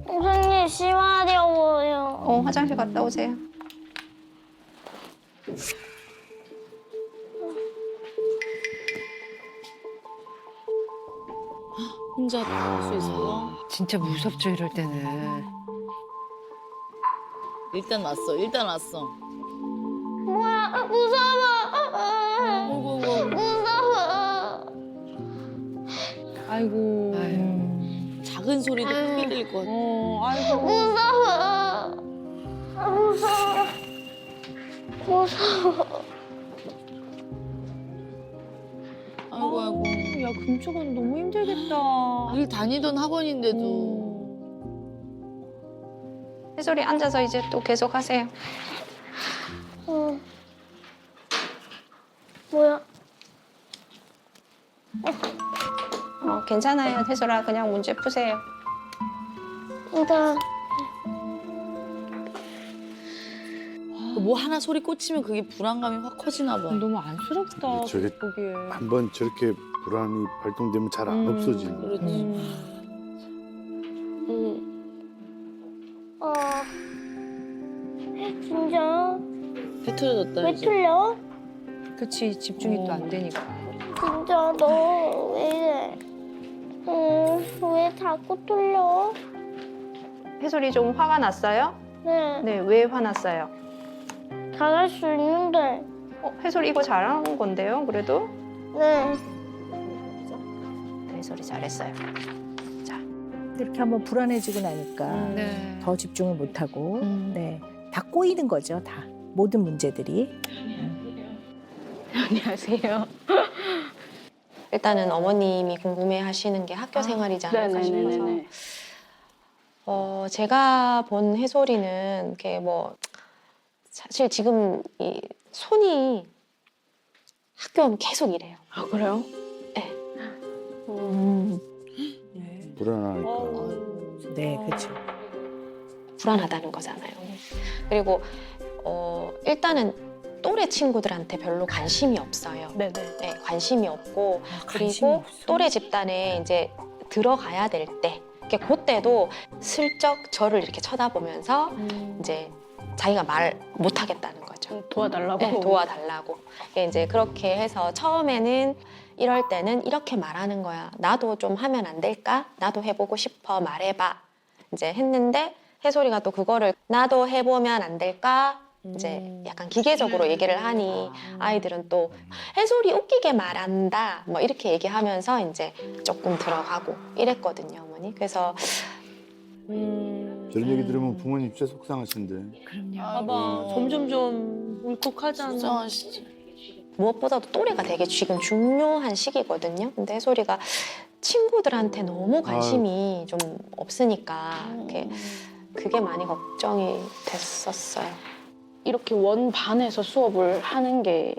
선생님 시와려워요.
화장실 갔다 오세요.
혼자 할 수 있어?
진짜 무섭죠, 이럴 때는.
일단 왔어.
뭐야? 무서워.
아이고.
무서워.
아이고.
작은 소리도 크게 들릴 것 같아.
아이고.
무서워. 무서워. 무서워.
아이고.
야, 금쪽은 너무 힘들겠다.
일 다니던 학원인데도.
해솔이 앉아서 이제 또 계속 하세요.
뭐야?
괜찮아요. 해솔아 그냥 문제 푸세요.
나
뭐 하나 소리 꽂히면 그게 불안감이 확 커지나 봐.
너무 안쓰럽다.
저게
보기에.
한번 저렇게 불안이 발동되면 잘 안 없어지는 거야.
그렇지.
진짜?
배 터졌다
왜
이제.
틀려?
그치, 집중이 또 안 되니까.
진짜 너 왜 이래? 왜 자꾸 틀려?
해솔이 좀 화가 났어요?
네.
네, 왜 화났어요?
잘할 수 있는데.
해솔이 이거 잘한 건데요, 그래도?
네.
해솔이 잘했어요.
이렇게 한번 불안해지고 나니까
네.
더 집중을 못하고 네. 다 꼬이는 거죠, 다. 모든 문제들이.
안녕하세요.
일단은 어머님이 궁금해하시는 게 학교 생활이지 않을까 싶어서 제가 본 해솔이는 이렇게 뭐 사실 지금 이 손이 학교 오면 계속 이래요.
아, 그래요?
네.
불안하니까.
네, 그렇죠.
불안하다는 거잖아요. 그리고 일단은 또래 친구들한테 별로 관심이 없어요.
네네.
네, 관심이 없고
관심이
그리고
없어?
또래 집단에 이제 들어가야 될 때, 그때도 슬쩍 저를 이렇게 쳐다보면서 이제 자기가 말 못하겠다는 거죠.
도와달라고?
네, 도와달라고. 이제 그렇게 해서 처음에는 이럴 때는 이렇게 말하는 거야. 나도 좀 하면 안 될까? 나도 해보고 싶어. 말해봐. 이제 했는데 해솔이가 또 그거를 나도 해보면 안 될까? 이제 약간 기계적으로 얘기를 하니 아이들은 또 해솔이 웃기게 말한다. 뭐 이렇게 얘기하면서 이제 조금 들어가고 이랬거든요, 어머니. 그래서
저런 얘기 들으면 부모님 진짜 속상하신데.
그럼요.
봐봐, 점점점 울컥하잖아.
속상하시지.
무엇보다도 또래가 되게 지금 중요한 시기거든요. 근데 해솔이가 친구들한테 너무 관심이 좀 없으니까 그게 많이 걱정이 됐었어요.
이렇게 원반에서 수업을 하는 게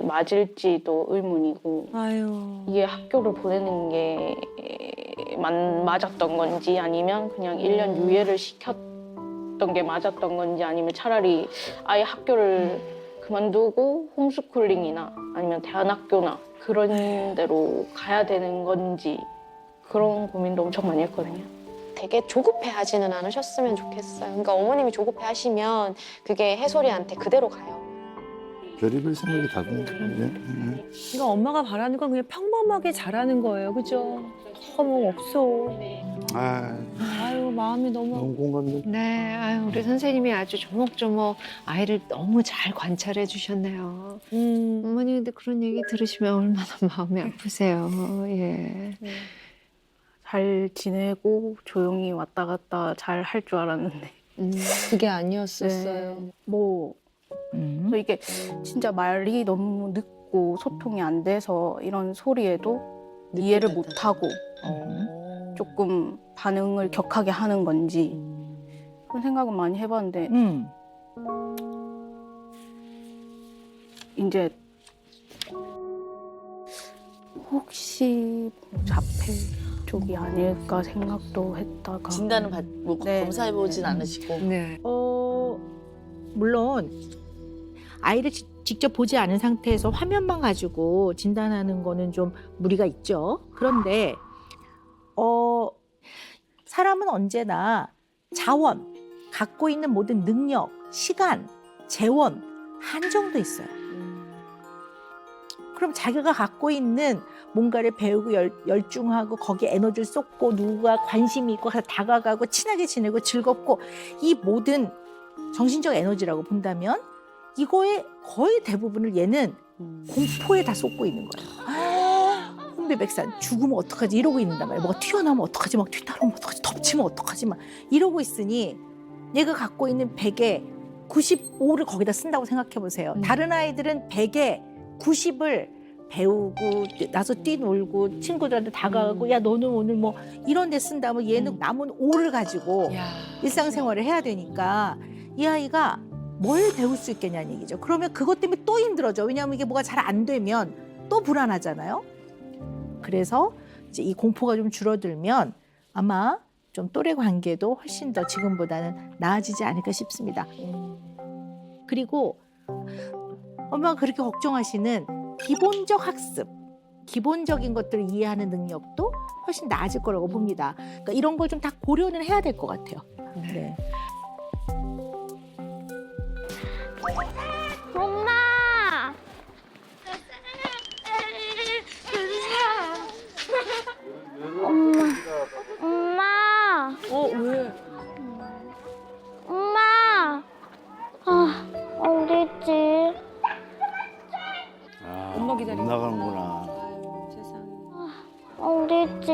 맞을지도 의문이고
아유.
이게 학교를 보내는 게 맞았던 건지 아니면 그냥 1년 유예를 시켰던 게 맞았던 건지 아니면 차라리 아예 학교를 그만두고 홈스쿨링이나 아니면 대안학교나 그런 데로 가야 되는 건지 그런 고민도 엄청 많이 했거든요.
되게 조급해하지는 않으셨으면 좋겠어요. 그러니까 어머님이 조급해하시면 그게 해솔이한테 그대로 가요.
별의별 생각이 다 드는데.
그러니까 엄마가 바라는 건 그냥 평범하게 자라는 거예요, 그죠? 너무 없어. 아유 마음이 너무
공감돼.
네, 아유, 우리 선생님이 아주 조목조목 아이를 너무 잘 관찰해 주셨네요. 어머니 근데 그런 얘기 들으시면 얼마나 마음이 아프세요. 예.
잘 지내고 조용히 왔다 갔다 잘 할 줄 알았는데
그게 아니었었어요.
네. 뭐 그래서 이게 진짜 말이 너무 늦고 소통이 안 돼서 이런 소리에도 이해를 못 하고 조금 반응을 격하게 하는 건지 그런 생각은 많이 해봤는데 이제 혹시 자폐 쪽이 아닐까 생각도 했다가
진단은
네.
검사해보진 않으시고.
네.
물론 아이를 직접 보지 않은 상태에서 화면만 가지고 진단하는 거는 좀 무리가 있죠. 그런데 사람은 언제나 자원, 갖고 있는 모든 능력, 시간, 재원 한정도 있어요. 그럼 자기가 갖고 있는 뭔가를 배우고 열중하고 거기에 에너지를 쏟고 누가 관심이 있고 가서 다가가고 친하게 지내고 즐겁고 이 모든 정신적 에너지라고 본다면 이거의 거의 대부분을 얘는 공포에 다 쏟고 있는 거예요. 혼비백산 죽으면 어떡하지 이러고 있는단 말이에요. 뭐가 튀어나오면 어떡하지 막 뒤따라오면 어떡하지 덮치면 어떡하지 막 이러고 있으니 얘가 갖고 있는 100에 95를 거기다 쓴다고 생각해 보세요. 다른 아이들은 100에 90을 배우고 나서 뛰놀고 친구들한테 다가가고 야 너는 오늘 뭐 이런 데 쓴다면 얘는 남은 5를 가지고 일상생활을 해야 되니까 이 아이가 뭘 배울 수 있겠냐는 얘기죠. 그러면 그것 때문에 또 힘들어져. 왜냐하면 이게 뭐가 잘 안 되면 또 불안하잖아요. 그래서 이제 이 공포가 좀 줄어들면 아마 좀 또래 관계도 훨씬 더 지금보다는 나아지지 않을까 싶습니다. 그리고 엄마가 그렇게 걱정하시는 기본적 학습, 기본적인 것들을 이해하는 능력도 훨씬 나아질 거라고 봅니다. 그러니까 이런 걸 좀 다 고려는 해야 될 것 같아요. 네.
엄마! 엄마!
왜?
엄마! 어디 있지?
엄마 기다리고.
못 나가는구나.
아유, 세상에.
어디 있지?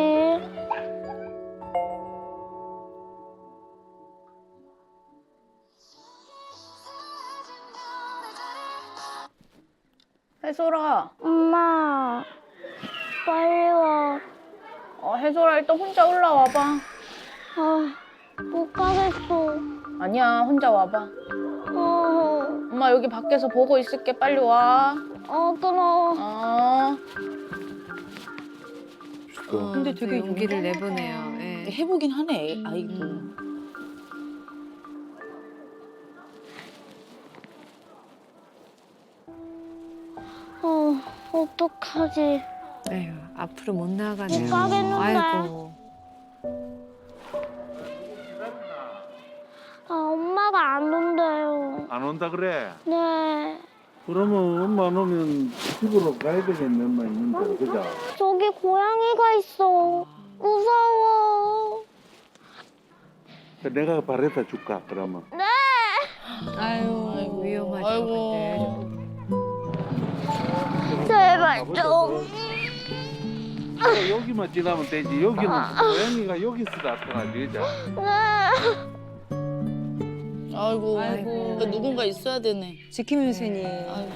혜솔아,
엄마, 빨리 와.
혜솔아 일단 혼자 올라와봐.
못 가겠어.
아니야, 혼자 와봐. 엄마 여기 밖에서 보고 있을게. 빨리 와.
그럼.
근데 되게
용기를 내보네요. 예.
해보긴 하네, 아이도.
어떡하지?
에휴, 앞으로 못 나가네요.
못 가겠는데.
아이고.
엄마가 안 온대요.
안 온다 그래?
네.
그러면 엄마 안 오면 집으로 가야 되겠네. 엄마 있는데 그죠?
저기 고양이가 있어. 무서워.
내가 바래다 줄까 그러면?
네.
아유, 위험하죠. 근데.
제발 좀.
여기만 지나면 되지. 여기는 고양이가 여기서 나타나지 그죠?
네.
아이고,
아이고.
그러니까 누군가 있어야 되네.
지키면서 니.
아이고.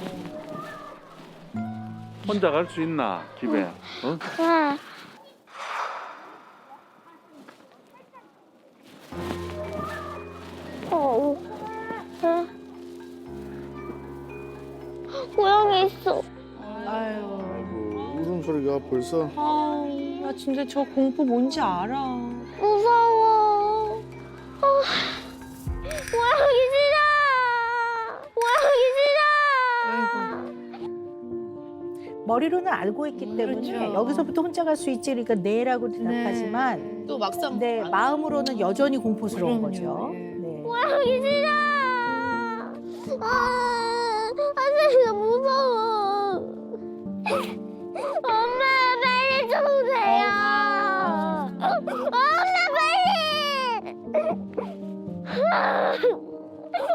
혼자 갈 수 있나 집에? 어?
네. 네. 고양이 있어.
아유.
아이고 울음소리가 벌써.
나 진짜 저 공포 뭔지 알아.
무서워. 고양이 싫어. 고양이 싫어.
머리로는 알고 있기 때문에
그렇죠.
여기서부터 혼자 갈 수 있지 그러니까 네라고 대답하지만
또 막상
네, 마음으로는 여전히 공포스러운 거죠.
예.
네.
고양이 싫어. 나 무서워. 엄마 빨리 좀 오세요. 엄마 빨리.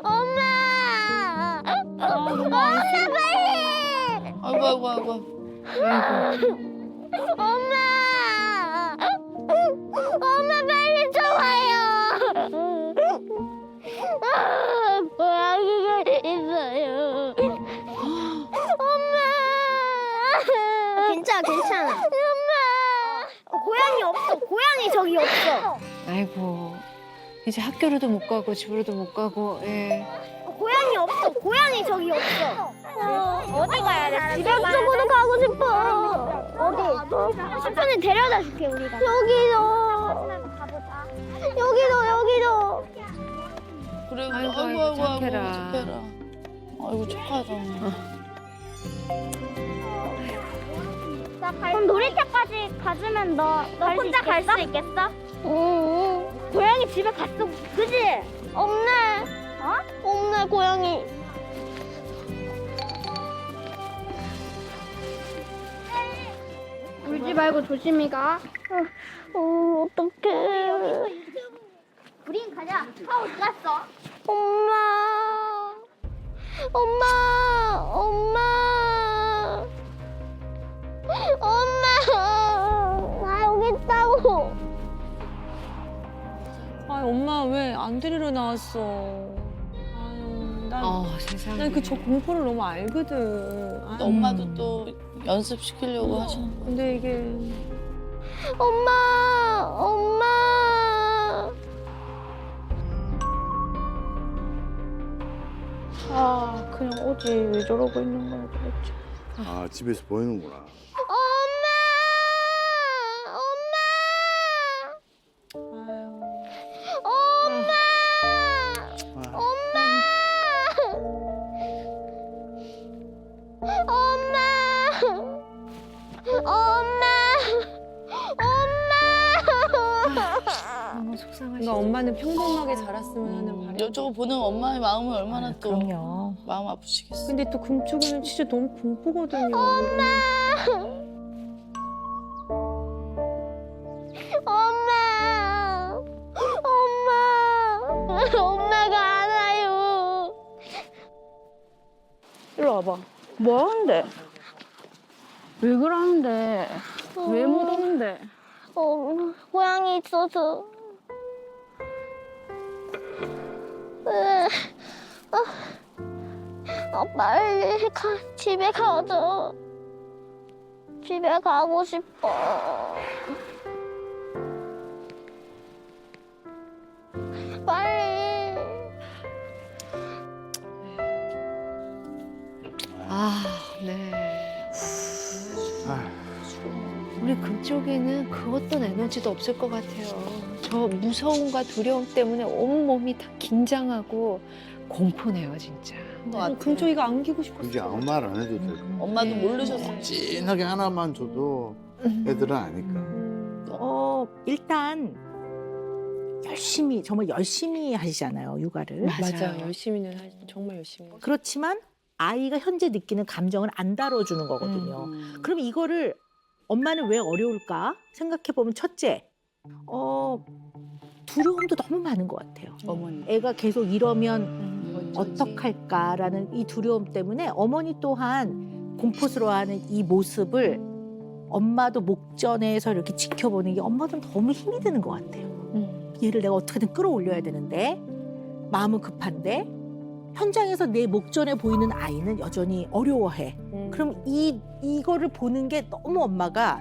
엄마. 엄마 빨리.
아이고.
엄마 빨리 좀 와요. 고양이가 있어요. 엄마. 괜찮아. 엄마. 고양이 없어. 고양이 저기 없어.
아이고 이제 학교로도 못 가고 집으로도 못 가고. 예.
고양이 없어. 고양이 저기 없어. 어디 가야 돼? 집에 쪽으로 가고 싶어. 어디? 삼촌이 데려다 줄게 우리가. 여기도.
그래.
아이고, 착해라.
착해라. 아이고 착하다.
그럼 놀이터까지 가주면 너 혼자 갈 수 있겠어? 응. 고양이 집에 갔어, 그지? 없네. 없네 고양이. 울지 말고 조심히 가. 어떡해. 우린 가자. 어디 갔어? 엄마. 나 여기 있다고.
아, 엄마 왜 안 데리러 나왔어? 아유,
세상에.
난 그 저 공포를 너무 알거든. 아유,
또 엄마도 또 연습시키려고 하시는 거.
근데 이게
엄마.
그냥 오지 왜 저러고 있는 거야 도대체.
아 집에서 보이는구나.
너무 속상하시죠.
그러니까 엄마는 평범하게 자랐으면 하는 바람.
저거 보는 엄마의 마음은 얼마나 또
그럼요.
마음 아프시겠어.
근데 또 금쪽이는 진짜 너무 공포거든요.
엄마가 안 와요.
일로 와봐. 뭐 하는데? 왜 그러는데? 왜 못 오는데?
고양이 있어서. 빨리 집에 가자. 집에 가고 싶어. 빨리.
네. 우리 금쪽이는 그 어떤 에너지도 없을 것 같아요. 저 무서움과 두려움 때문에 온몸이 다 긴장하고 공포네요, 진짜.
금쪽이가 안기고 싶었어.
그게 아무 말 안 해도 돼.
엄마도 모르셨어.
진하게 하나만 줘도 애들은 아니까.
일단 정말 열심히 하시잖아요, 육아를.
맞아, 열심히는 정말 열심히.
그렇지만 아이가 현재 느끼는 감정을 안 다뤄주는 거거든요. 그럼 이거를 엄마는 왜 어려울까 생각해보면 첫째, 두려움도 너무 많은 것 같아요. 애가 계속 이러면 어떡할까라는 이 두려움 때문에 어머니 또한 공포스러워하는 이 모습을 엄마도 목전에서 이렇게 지켜보는 게 엄마도 너무 힘이 드는 것 같아요. 얘를 내가 어떻게든 끌어올려야 되는데 마음은 급한데 현장에서 내 목전에 보이는 아이는 여전히 어려워해. 그럼 이거를 보는 게 너무 엄마가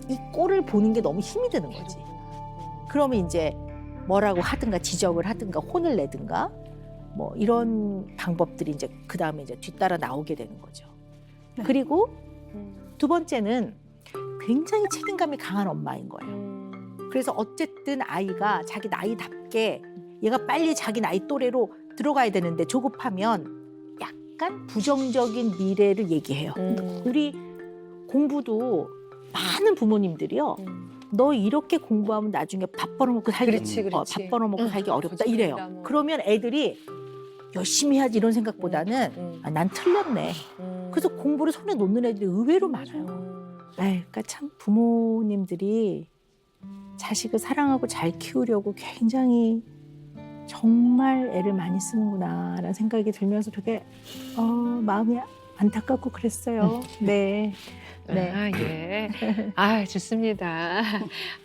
이 꼴을 보는 게 너무 힘이 드는 거지. 그러면 이제 뭐라고 하든가 지적을 하든가 혼을 내든가 뭐 이런 방법들이 이제 그 다음에 이제 뒤따라 나오게 되는 거죠. 그리고 두 번째는 굉장히 책임감이 강한 엄마인 거예요. 그래서 어쨌든 아이가 자기 나이답게 얘가 빨리 자기 나이 또래로 들어가야 되는데 조급하면 약간 부정적인 미래를 얘기해요. 우리 공부도 많은 부모님들이요. 너 이렇게 공부하면 나중에 밥 벌어먹고 살기
그렇지, 그렇지.
밥 벌어먹고 살기 어렵다 이래요.
뭐.
그러면 애들이 열심히 해야지 이런 생각보다는 아, 난 틀렸네. 그래서 공부를 손에 놓는 애들이 의외로 많아요. 그러니까 참 부모님들이 자식을 사랑하고 잘 키우려고 굉장히 정말 애를 많이 쓰는구나라는 생각이 들면서 되게 마음이 안타깝고 그랬어요. 네. 네.
아, 예. 아, 좋습니다.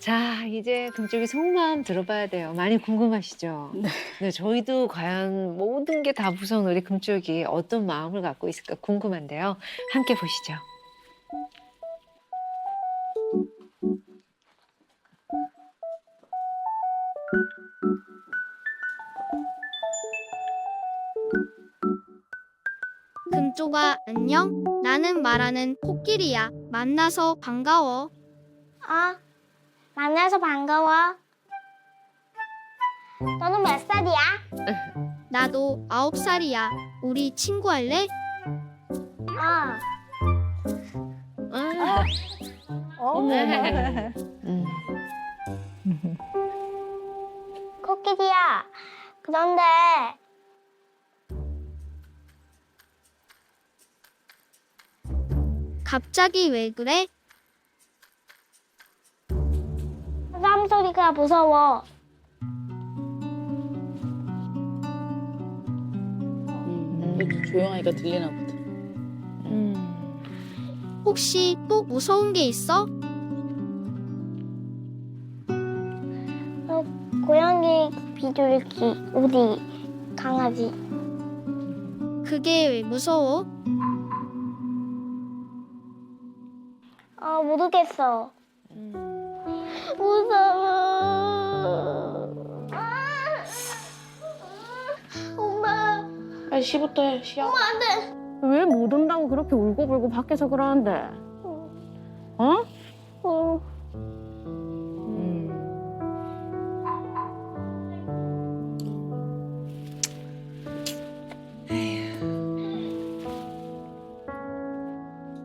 자, 이제 금쪽이 속마음 들어봐야 돼요. 많이 궁금하시죠? 네. 저희도 과연 모든 게 다 무서운 우리 금쪽이 어떤 마음을 갖고 있을까 궁금한데요. 함께 보시죠.
금쪽아 안녕? 나는 말하는 코끼리야. 만나서 반가워. 만나서 반가워. 너는 몇 살이야? 나도 9살이야. 우리 친구 할래? 코끼리야. 그런데 갑자기 왜 그래? 사람 소리가 무서워.
조용하니까 들리나 보다.
혹시 또 무서운 게 있어? 고양이, 비둘기, 오리, 강아지. 그게 왜 무서워? 모르겠어. 무서워. 엄마.
빨리 시부터 해. 시야.
엄마 안 돼.
왜 못 온다고 그렇게 울고불고 밖에서 그러는데? 어?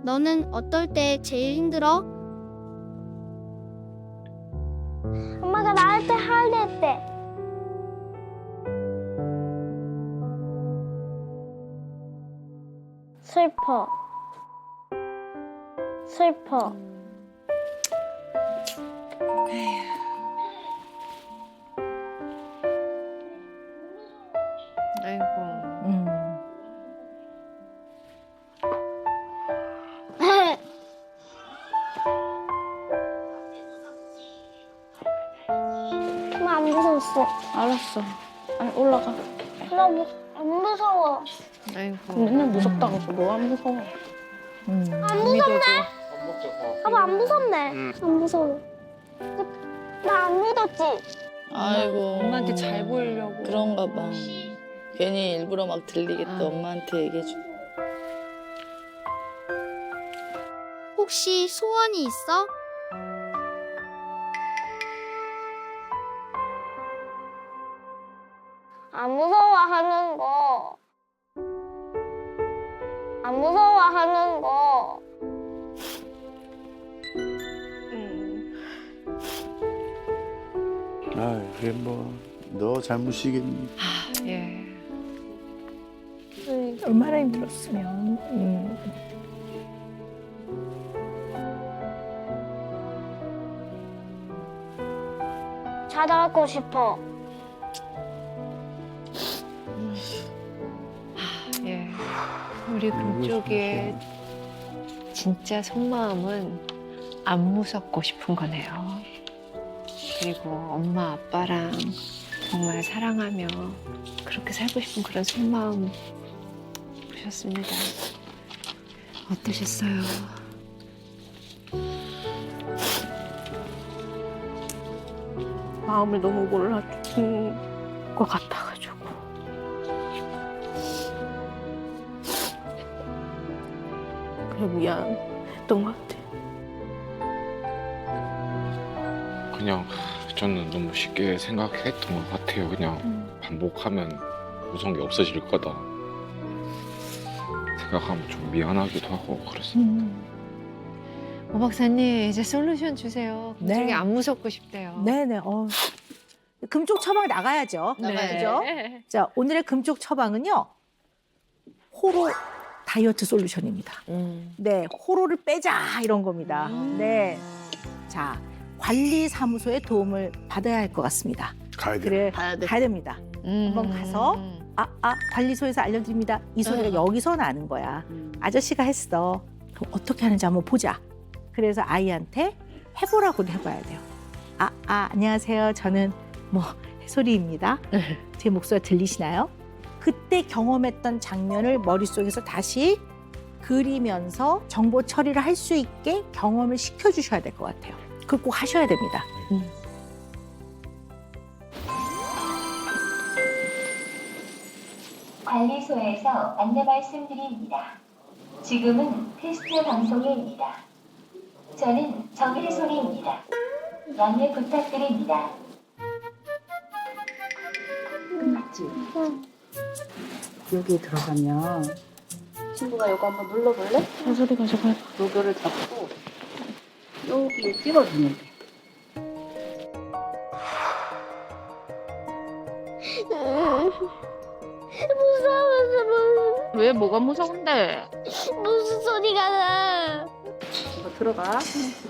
너는 어떨 때 제일 힘들어? 엄마가 나한테 화낼 때. 슬퍼.
아이고.
엄마 안 무서웠어.
알았어. 아니, 올라가.
나 안 무서워.
아이고.
맨날 무섭다고 해서 뭐 안 무서워.
안 무섭네. 아빠 안 무섭네. 안 무서워. 나 안 믿었지.
아이고.
엄마한테 잘 보이려고.
그런가 봐. 괜히 일부러 막 들리겠다. 엄마한테 얘기해줘.
혹시 소원이 있어? 안 무서워하는 거. 안 무서워하는 거.
그래 뭐 너 잘못이겠니?
예.
얼마나 힘들었으면.
찾아가고 싶어.
예. 우리 금쪽의 진짜 속마음은 안 무섭고 싶은 거네요. 그리고 엄마 아빠랑 정말 사랑하며 그렇게 살고 싶은 그런 속마음 보셨습니다. 어떠셨어요?
마음을 너무 몰라준 것 같아가지고. 그래 미안했던 것 같아.
그냥 저는 너무 쉽게 생각했던 것 같아요. 그냥 반복하면 무서운 게 없어질 거다 생각하면 좀 미안하기도 하고 그랬어요.
오 박사님 이제 솔루션 주세요.
네.
금쪽이 안 무섭고 싶대요.
네네. 금쪽 처방 나가야죠.
네.
그죠? 자, 오늘의 금쪽 처방은요. 호로 다이어트 솔루션입니다. 네, 호로를 빼자 이런 겁니다. 네. 자, 관리사무소의 도움을 받아야 할 것 같습니다.
가야 돼.
그래,
가야 돼.
가야 됩니다. 한번 가서 관리소에서 알려드립니다. 이 소리가 여기서 나는 거야. 아저씨가 했어. 그럼 어떻게 하는지 한번 보자. 그래서 아이한테 해보라고 해봐야 돼요. 안녕하세요. 저는 해솔이입니다. 제 목소리 들리시나요? 그때 경험했던 장면을 머릿속에서 다시 그리면서 정보 처리를 할 수 있게 경험을 시켜주셔야 될 것 같아요. 그걸 꼭 하셔야 됩니다.
관리소에서 안내 말씀드립니다. 지금은 테스트 방송입니다. 저는 정혜솔입니다. 양해 부탁드립니다.
끝났지? 여기 들어가면
친구가 이거 한번 눌러볼래? 해솔이가 저거 해봐.
요거를 잡고 여기에 찍어주면 돼.
무서워서
왜 뭐가 무서운데?
무슨 소리가 나.
이거 들어가.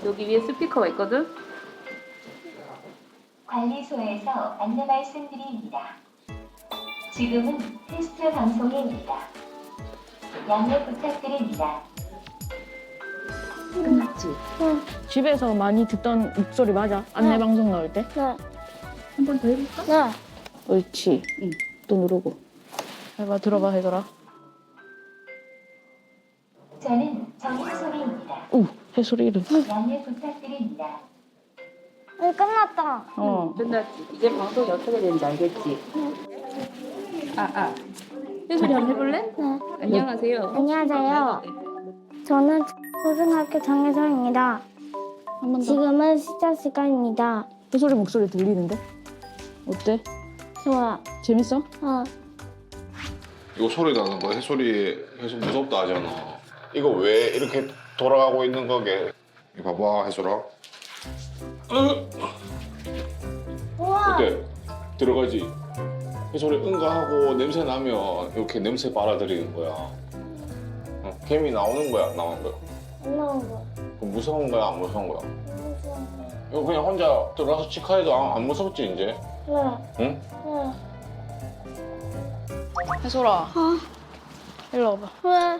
여기 위에 스피커가 있거든?
관리소에서 안내 말씀드립니다. 지금은 테스트 방송입니다. 양해 부탁드립니다.
끝났지?
집에서 많이 듣던 목소리 맞아? 안내 방송 나올 때?
네.
한 번 더 해볼까?
네.
옳지. 응. 또 누르고. 해봐, 들어봐, 해줘라.
저는 정혜솔입니다.
오, 해솔이 이름.
양해 부탁드립니다.
끝났다.
끝났지? 이제 방송이 어떻게 되는지 알겠지? 해솔이 한번 해볼래?
네.
안녕하세요.
안녕하세요. 저는 고등학교 정혜솔입니다. 지금은 시작 시간입니다.
해솔이 목소리 들리는데? 어때?
좋아.
재밌어?
이거 소리 나는 거 해솔이 계속 무섭다 하잖아. 이거 왜 이렇게 돌아가고 있는 거게? 이거 봐봐 해솔아.
우와.
어때? 들어가지? 해솔이 응가하고 냄새 나면 이렇게 냄새 빨아들이는 거야. 개미 나오는 거야 안 나오는 거야?
안 나온 거.
그럼 무서운 거야 안 무서운 거야? 이거 그냥 혼자 들어가서 치카해도 안 무섭지 이제?
네.
응?
네.
해솔아. 일로 와봐.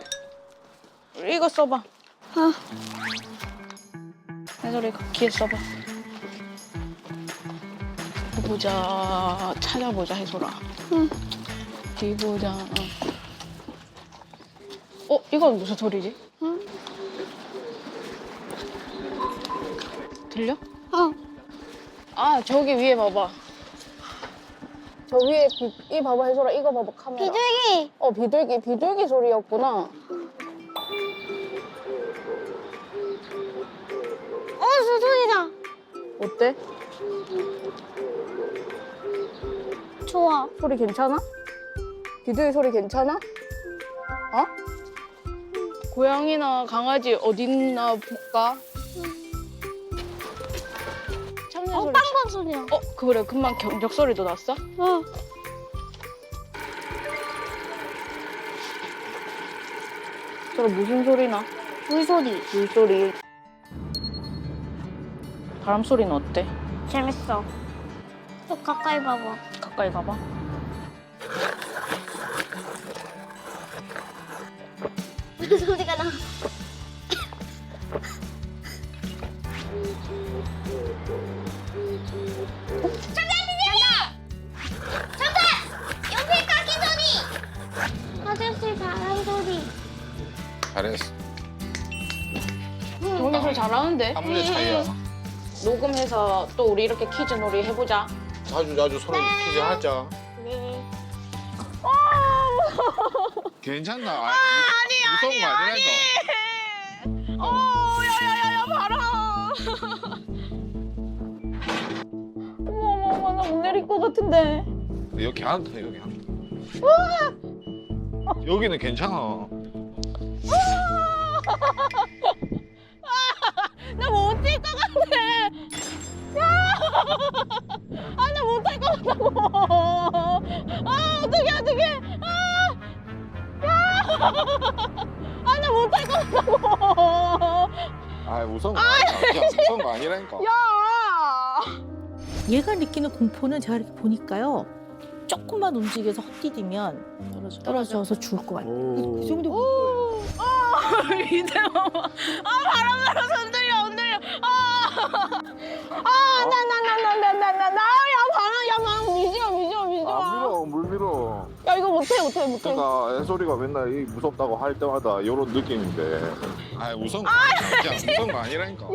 왜?
이거 써봐. 해솔이 귀에 써봐. 보자. 찾아보자, 해솔아. 뒤 보자. 이건 무슨 소리지? 들려? 저기 위에 봐봐. 저 위에 이 봐봐, 해솔아. 이거 봐봐, 카메라.
비둘기.
비둘기 소리였구나.
저 소리다.
어때?
좋아.
소리 괜찮아? 비둘기 소리 괜찮아? 고양이나 강아지 어딨나 볼까? 참새 소리.
빵빵 소리야.
그래. 금방 경적 소리도 났어? 저 무슨 소리 나?
물소리.
물소리. 바람 소리는 어때?
재밌어. 또 가까이 봐봐.
가까이 가봐.
무슨 소리가 나? 옆에 까기 소리. 아저씨 바람 소리.
잘했어.
정리 소리 잘하는데?
한 문제 차이야.
녹음해서 또 우리 이렇게 퀴즈 놀이 해보자.
자주 서로 퀴즈 하자.
네.
괜찮나? 무서운 거 아니라니까.
야야야야 봐라. 어머 나 못 내릴 것 같은데.
여기 안 돼, 여기 안 돼. 여기는 괜찮아.
나 못할 것 같아. 야! 아, 나 못할 것 같다고. 아, 어떡해. 아, 나 못할 것 같다고.
아 무서운 거 아니야. 무서운 거 아니라니까.
얘가 느끼는 공포는 제가 이렇게 보니까요. 조금만 움직여서 헛디디면 떨어져서 죽을 것 같아요. 그 정도.
밑에 엄마. 바람 불어서 흔들려. 바람 미져.
물 밀어.
야, 이거 못해.
그러니까 애소리가 맨날 이 무섭다고 할 때마다 이런 느낌인데. 아 무서운 거 아니야. 무서운 거 아니라니까.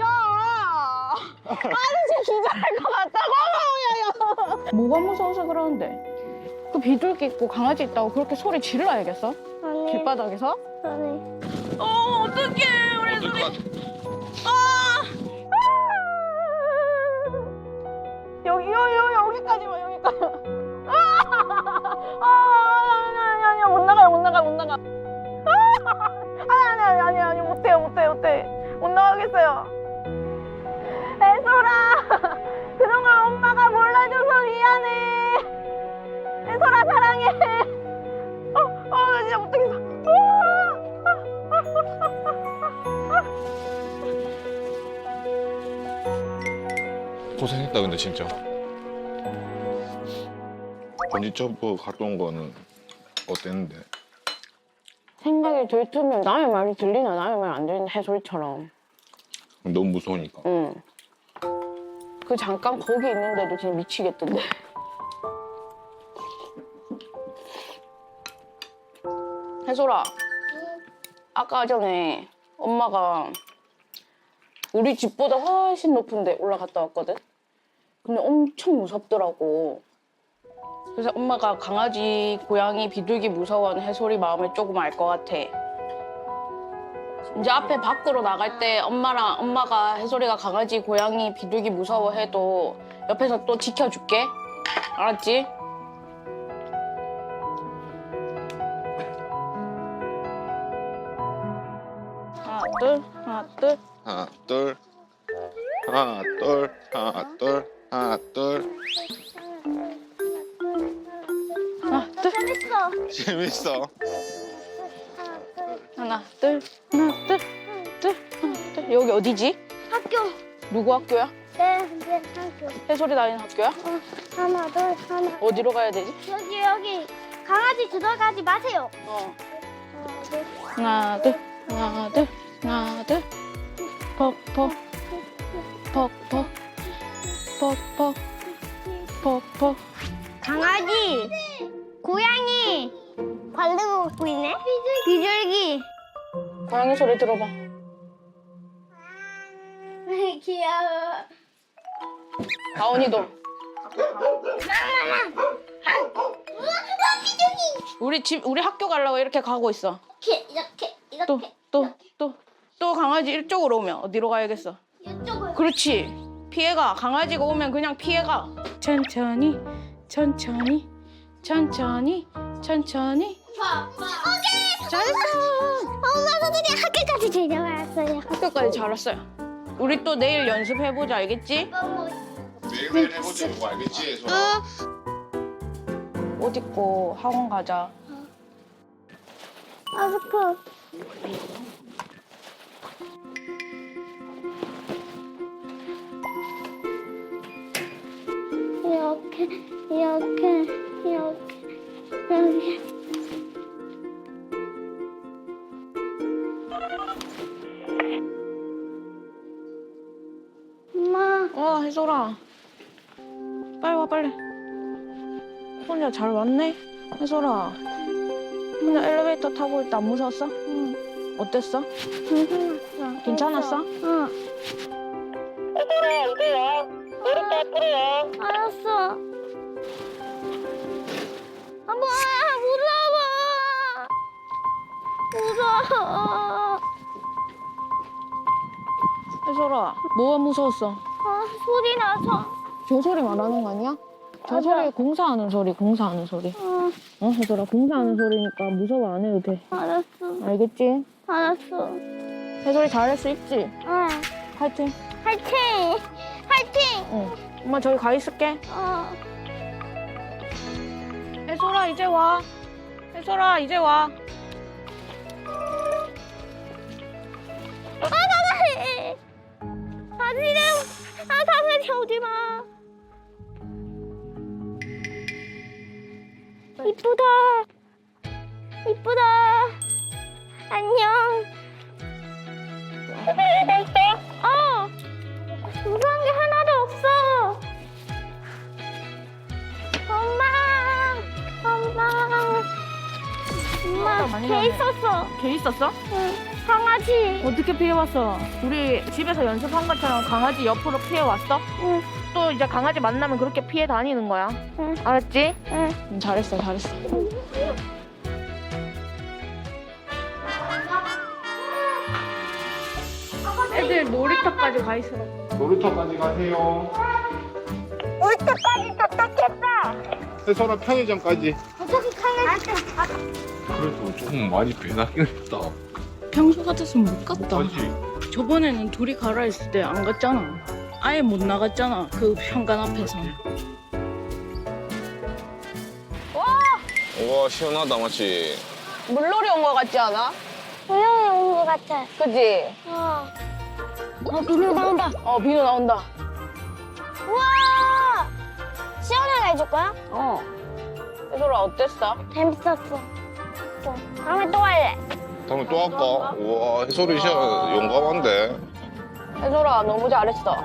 아저씨 기절할 것 같다고. 야. 뭐가 무서워서 그러는데? 그 비둘기 있고 강아지 있다고 그렇게 소리 지르라야겠어?
아니.
길바닥에서?
아니.
어떡해. 우리 소리. 여기까지 와, 여기까지. 아니, 못 나가. 아니, 못해. 못 나가겠어요. 애솔아, 그동안 엄마가 몰라줘서 미안해. 애솔아, 사랑해. 나 진짜 못하겠어.
고생했다 근데 진짜. 번지점프 갔다 온 거는 어땠는데?
생각이 들트면 남의 말이 들리나 남의 말 안 들리나 해솔처럼.
너무 무서우니까.
응. 그 잠깐 거기 있는데도 진짜 미치겠던데. 해솔아, 아까 전에 엄마가 우리 집보다 훨씬 높은 데 올라갔다 왔거든? 근데 엄청 무섭더라고. 그래서 엄마가 강아지, 고양이, 비둘기 무서워하는 해솔이 마음을 조금 알 것 같아. 이제 앞에 밖으로 나갈 때 엄마가 해솔이가 강아지, 고양이, 비둘기 무서워해도 옆에서 또 지켜줄게. 알았지? 하나, 둘.
하나 둘. 재밌어.
하나, 둘. 여기 어디지?
학교.
누구 학교야?
네, 학교.
해솔이 다니는 학교야?
하나, 둘, 하나.
어디로 가야 되지?
여기. 강아지 들어가지 마세요.
하나, 둘. 퍽퍽.
강아지, 고양이, 관등 먹고 있네. 비둘기.
고양이 소리 들어봐.
귀여워.
다온이도. 우리 학교 가려고 이렇게 가고 있어.
이렇게.
또 강아지 이쪽으로 오면 어디로 가야겠어?
이쪽으로.
그렇지. 피해가. 강아지가 오면 그냥 피해가. 천천히. 잘했어.
엄마 선생님 학교까지 데려왔어요.
학교까지 잘 왔어요. 우리 또 내일 연습해보자, 알겠지?
매일 해보지 뭐 알겠지? 해서.
옷 입고 학원 가자.
마스크. 이렇게. 여기. 엄마.
혜솔아. 빨리 와, 빨리. 혼자 잘 왔네? 혜솔아. 혼자 엘리베이터 타고 있다. 안 무서웠어? 응. 어땠어? 괜찮았어?
응. 혜솔아, 이리 와. 이렇게 앞으로 와. 알았어. 무서워.
혜솔아, 뭐가 무서웠어?
소리 나서.
저 소리 말하는 거 아니야? 저
맞아.
소리 공사하는 소리. 혜솔아, 공사하는 소리니까 무서워 안 해도 돼.
알았어.
알겠지?
알았어.
혜솔이 잘할 수 있지?
응.
화이팅.
화이팅! 화이팅!
엄마 저기 가 있을게.
어.
혜솔아 이제 와. 혜솔아 이제 와.
강아지! 강아지 오지 마. 이쁘다. 이쁘다. 안녕. 무서운 게 하나도 없어. 엄마, 개 있었어.
개 있었어?
응, 강아지.
어떻게 피해왔어? 우리 집에서 연습한 것처럼 강아지 옆으로 피해왔어?
응,
또 이제 강아지 만나면 그렇게 피해 다니는 거야.
응.
알았지?
응.
잘했어, 잘했어. 애들 놀이터까지 가 있어.
놀이터까지 가세요.
울트까지 도착했어.
해설아 편의점까지.
어떻게 강아지?
그래도 조금 많이 변하긴 했다.
평소 같았으면 못 갔다.
맞지?
저번에는 둘이 가라 했을 때 안 갔잖아. 아예 못 나갔잖아. 그 현관 앞에서.
우와 시원하다 맞지?
물놀이 온 거 같지 않아?
고양이 온 것 같아.
그치?
비누 나온다.
비누 나온다.
우와! 시원하게 해줄 거야?
혜솔아 어땠어?
재밌었어. 다음에 또 할래.
다음에 또 할까? 우와 해솔이 진짜 용감한데.
혜솔아 너무 잘했어.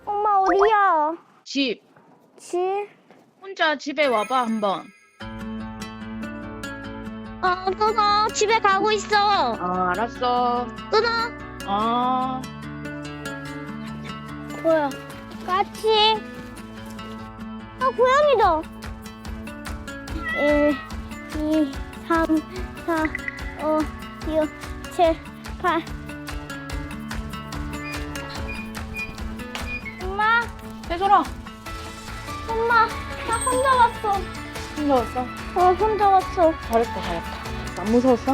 엄마 어디야?
집.
집?
혼자 집에 와봐 한번.
끊어. 집에 가고 있어.
알았어.
끊어. 뭐야? 까치. 고양이다. 1, 2, 3, 4, 5, 6, 7, 8. 엄마,
혜솔아.
엄마, 나 혼자 왔어.
혼자 왔어?
혼자 왔어.
잘했다. 안 무서웠어?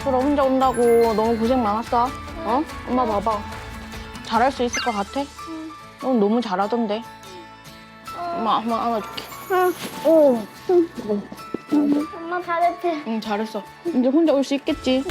혜솔아 혼자 온다고 너무 고생 많았어. 엄마 봐봐. 잘할 수 있을 것 같아? 넌 너무 잘하던데. 엄마 한번 안아줄게.
오. 엄마 잘했대.
응 잘했어. 이제 혼자 올 수 있겠지?